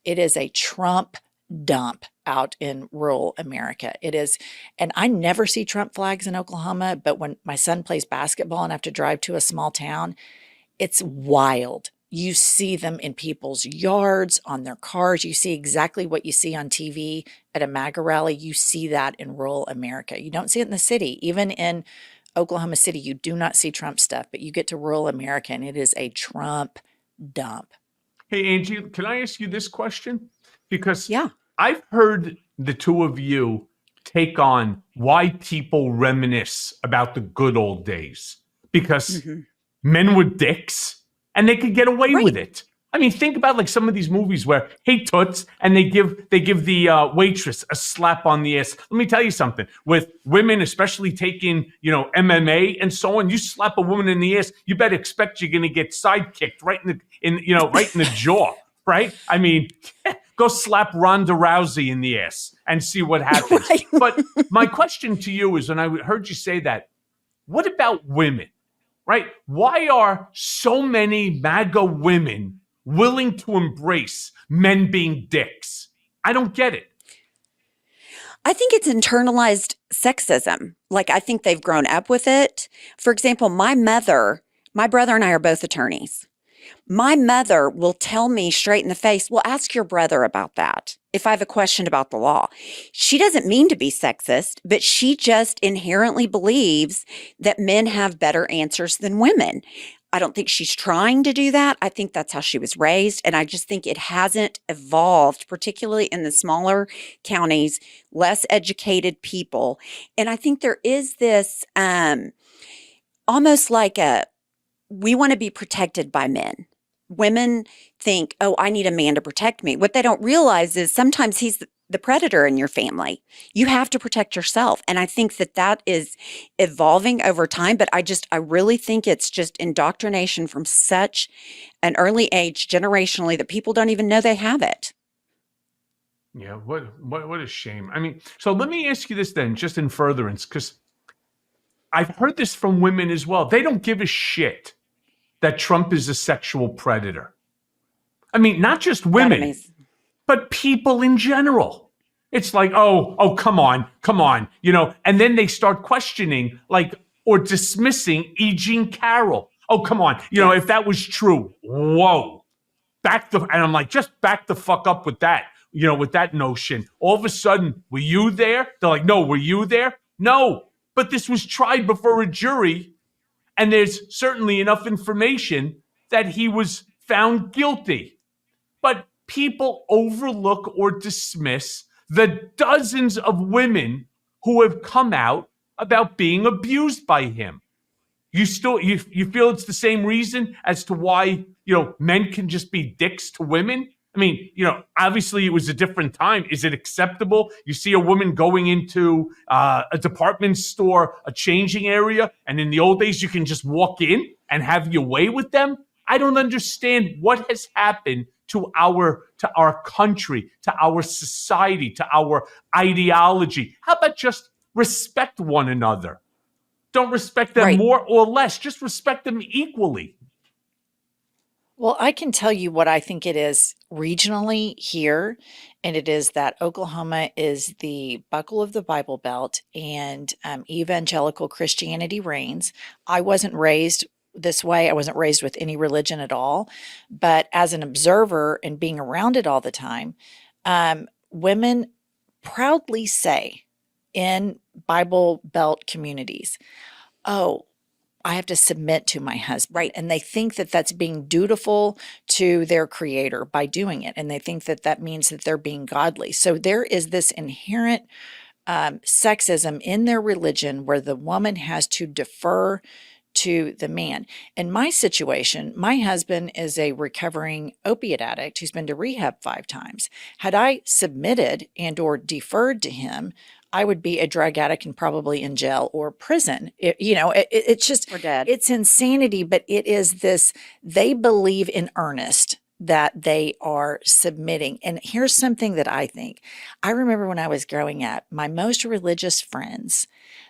It is a Trump dump out in rural America. It is, and I never see Trump flags in Oklahoma, but when my son plays basketball and I have to drive to a small town, it's wild. You see them in people's yards, on their cars. You see exactly what you see on TV at a MAGA rally. You see that in rural America. You don't see it in the city. Even in Oklahoma City, you do not see Trump stuff, but you get to rural America and it is a Trump dump. Hey, Angie, can I ask you this question? Because Yeah. I've heard the two of you take on why people reminisce about the good old days. Because men were dicks and they could get away with it. I mean, think about like some of these movies where, hey, toots, and they give the waitress a slap on the ass. Let me tell you something. With women, especially taking, MMA and so on, you slap a woman in the ass, you better expect you're going to get sidekicked right in the jaw, right? I mean, go slap Ronda Rousey in the ass and see what happens. Right. But my question to you is, when I heard you say that, what about women, right? Why are so many MAGA women willing to embrace men being dicks? I don't get it. I think it's internalized sexism. Like, I think they've grown up with it. For example, my brother and I are both attorneys. My mother will tell me straight in the face, well, ask your brother about that if I have a question about the law. She doesn't mean to be sexist, but she just inherently believes that men have better answers than women. I don't think she's trying to do that. I think that's how she was raised. And I just think it hasn't evolved, particularly in the smaller counties, less educated people. And I think there is this almost like we want to be protected by men. Women think, oh, I need a man to protect me. What they don't realize is sometimes he's the predator in your family. You have to protect yourself. And I think that is evolving over time. But I really think it's just indoctrination from such an early age, generationally, that people don't even know they have it. Yeah, what a shame. I mean, so let me ask you this then, just in furtherance, because I've heard this from women as well. They don't give a shit that Trump is a sexual predator. I mean, not just women, but people in general. It's like, oh, come on, and then they start questioning, like, or dismissing E. Jean Carroll. Oh, come on, if that was true, whoa, and I'm like, just back the fuck up with that, with that notion. All of a sudden, were you there? They're like, no, were you there? No, but this was tried before a jury. And there's certainly enough information that he was found guilty. But people overlook or dismiss the dozens of women who have come out about being abused by him. You feel it's the same reason as to why, men can just be dicks to women? I mean, obviously it was a different time. Is it acceptable? You see a woman going into a department store, a changing area, and in the old days you can just walk in and have your way with them? I don't understand what has happened to our country, to our society, to our ideology. How about just respect one another? Don't respect them more or less. Just respect them equally. Well, I can tell you what I think it is regionally here, and it is that Oklahoma is the buckle of the Bible Belt, and evangelical Christianity reigns. I wasn't raised this way. I wasn't raised with any religion at all, but as an observer and being around it all the time, women proudly say in Bible Belt communities, oh, I have to submit to my husband. Right. And they think that that's being dutiful to their creator by doing it. And they think that that means that they're being godly. So there is this inherent sexism in their religion where the woman has to defer to the man. In my situation, my husband is a recovering opiate addict who's been to rehab 5 times. Had I submitted and or deferred to him, I would be a drug addict and probably in jail or prison. It's just, or dead. It's insanity, but it is this, they believe in earnest that they are submitting. And here's something that I think. I remember when I was growing up, my most religious friends,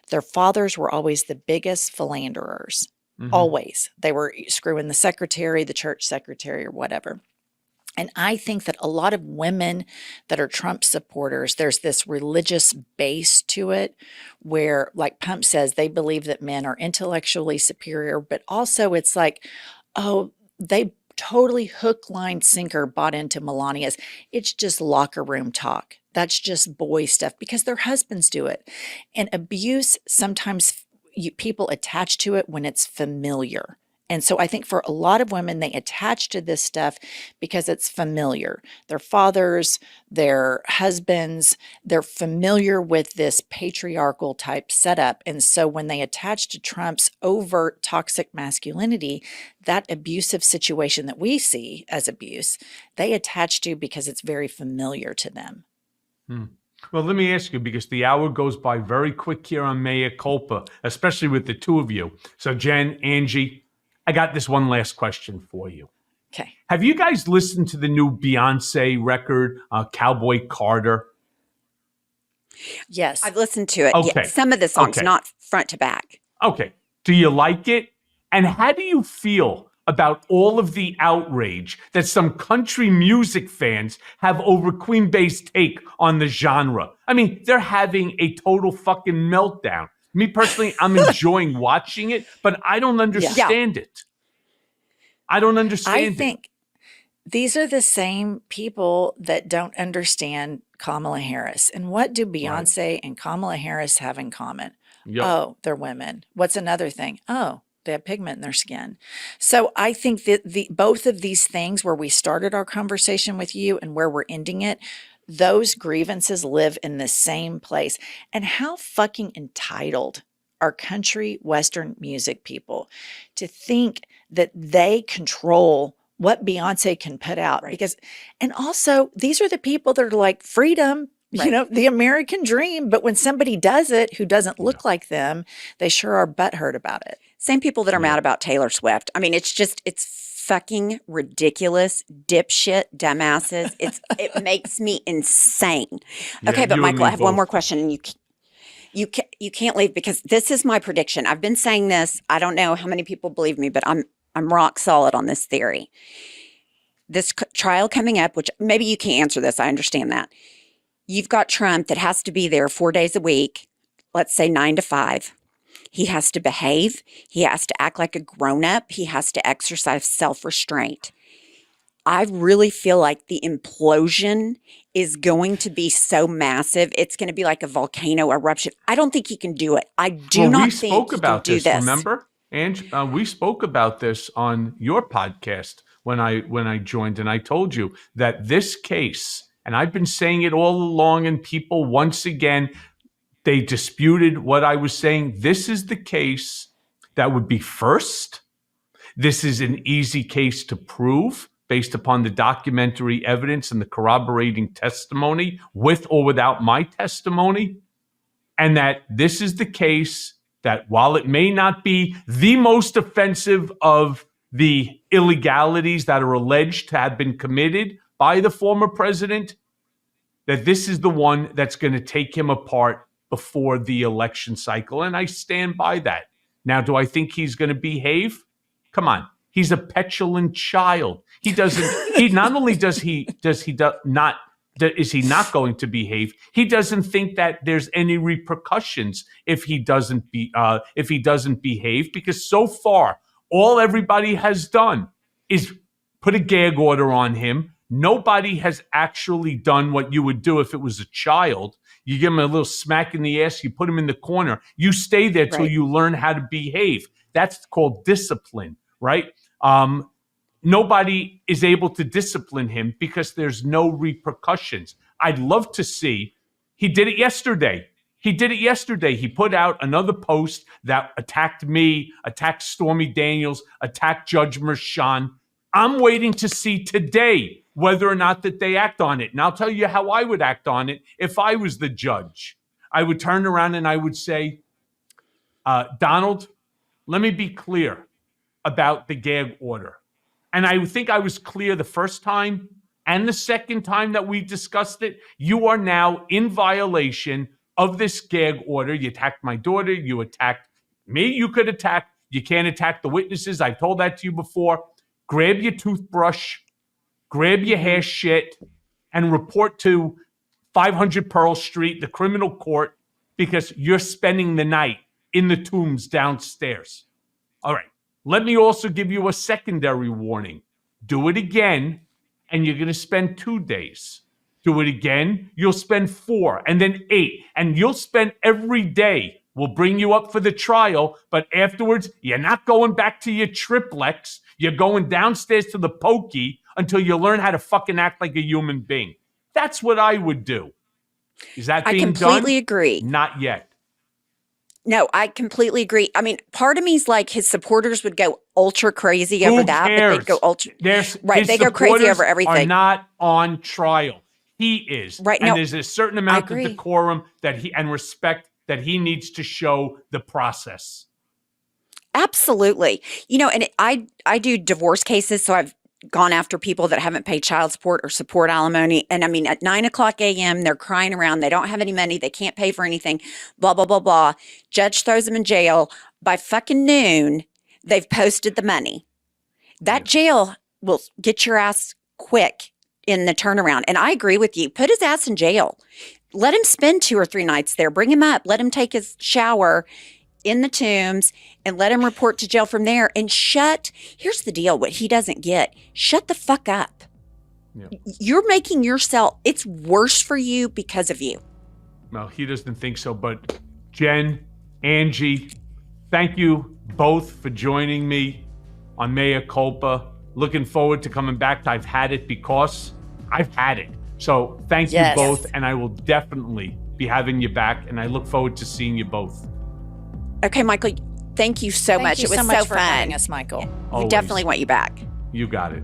their fathers were always the biggest philanderers. Mm-hmm. Always. They were screwing the secretary, the church secretary, or whatever. And I think that a lot of women that are Trump supporters, there's this religious base to it where, like Pump says, they believe that men are intellectually superior, but also it's like, oh, they totally hook, line, sinker bought into Melania's. It's just locker room talk. That's just boy stuff because their husbands do it. And abuse, sometimes people attach to it when it's familiar. And so I think for a lot of women, they attach to this stuff because it's familiar. Their fathers, their husbands, they're familiar with this patriarchal type setup. And so when they attach to Trump's overt toxic masculinity, that abusive situation that we see as abuse, they attach to because it's very familiar to them. Well, let me ask you, because the hour goes by very quick here on Mea Culpa, especially with the two of you. So Jen, Angie, I got this one last question for you. Okay. Have you guys listened to the new Beyonce record, Cowboy Carter? Yes. I've listened to it. Okay. Yeah, some of the songs, Okay. not front to back. Okay. Do you like it? And how do you feel about all of the outrage that some country music fans have over Queen Bey's take on the genre? I mean, they're having a total fucking meltdown. Me personally, I'm enjoying watching it, but I don't understand it. I don't understand I think these are the same people that don't understand Kamala Harris. And what do Beyonce and Kamala Harris have in common? Yep. Oh, they're women. What's another thing? Oh, they have pigment in their skin. So I think that both of these things, where we started our conversation with you and where we're ending it, those grievances live in the same place. And how fucking entitled are country Western music people to think that they control what Beyonce can put out? Because, and also, these are the people that are like, freedom, you know, the American dream. But when somebody does it who doesn't look like them, they sure are butthurt about it. Same people that are mad about Taylor Swift. I mean, it's fucking ridiculous, dipshit, dumbasses. It makes me insane. Okay, but Michael, I have one more question, and you can't leave, because this is my prediction. I've been saying this. I don't know how many people believe me, but I'm rock solid on this theory. This trial coming up, which maybe you can't answer this. I understand that. You've got Trump that has to be there 4 days a week, let's say 9 to 5. He has to behave. He has to act like a grown-up. He has to exercise self-restraint. I really feel like the implosion is going to be so massive. It's going to be like a volcano eruption. I don't think he can do it. I do not think he can do this. Remember, Ange, we spoke about this on your podcast when I joined, and I told you that this case, and I've been saying it all along, and people once again, they disputed what I was saying. This is the case that would be first. This is an easy case to prove based upon the documentary evidence and the corroborating testimony, with or without my testimony. And that this is the case that, while it may not be the most offensive of the illegalities that are alleged to have been committed by the former president, that this is the one that's going to take him apart before the election cycle. And I stand by that. Now, do I think he's going to behave? Come on. He's a petulant child. He doesn't, he not only is he not going to behave, he doesn't think that there's any repercussions if he doesn't behave, because so far, all everybody has done is put a gag order on him. Nobody has actually done what you would do if it was a child. You give him a little smack in the ass, you put him in the corner, you stay there till you learn how to behave. That's called discipline, right? Nobody is able to discipline him because there's no repercussions. I'd love to see, he did it yesterday. He put out another post that attacked me, attacked Stormy Daniels, attacked Judge Merchan. I'm waiting to see today whether or not that they act on it. And I'll tell you how I would act on it if I was the judge. I would turn around and I would say, Donald, let me be clear about the gag order. And I think I was clear the first time and the second time that we discussed it. You are now in violation of this gag order. You attacked my daughter. You attacked me. You could attack. You can't attack the witnesses. I've told that to you before. Grab your toothbrush, grab your hair shit, and report to 500 Pearl Street, the criminal court, because you're spending the night in the tombs downstairs. All right. Let me also give you a secondary warning. Do it again, and you're going to spend 2 days. Do it again, you'll spend 4, and then 8. And you'll spend every day We'll bring you up for the trial, but afterwards, you're not going back to your triplex. You're going downstairs to the pokey until you learn how to fucking act like a human being. That's what I would do. Is that being done? I completely agree. Not yet. No, I completely agree. I mean, part of me is like his supporters would go ultra crazy over that. Cares? But they'd go ultra. Right. They go crazy over everything. Are not on trial. He is. Right. And No, there's a certain amount of agree. decorum and respect that he needs to show the process. Absolutely. And I do divorce cases, so I've gone after people that haven't paid child support or support alimony. And I mean, at 9:00 a.m., they're crying around. They don't have any money. They can't pay for anything, blah, blah, blah, blah. Judge throws them in jail. By fucking noon, they've posted the money. That jail will get your ass quick in the turnaround. And I agree with you. Put his ass in jail. Let him spend 2 or 3 nights there. Bring him up. Let him take his shower in the Tombs and let him report to jail from there. And here's the deal, what he doesn't get, shut the fuck up. Yeah. You're making yourself, it's worse for you because of you. Well, he doesn't think so, but Jen, Angie, thank you both for joining me on Mea Culpa. Looking forward to coming back. I've had it because I've had it. So thank you both, and I will definitely be having you back, and I look forward to seeing you both. Okay, Michael, thank you so much. It was so much for fun. having us, Michael. We definitely want you back. You got it.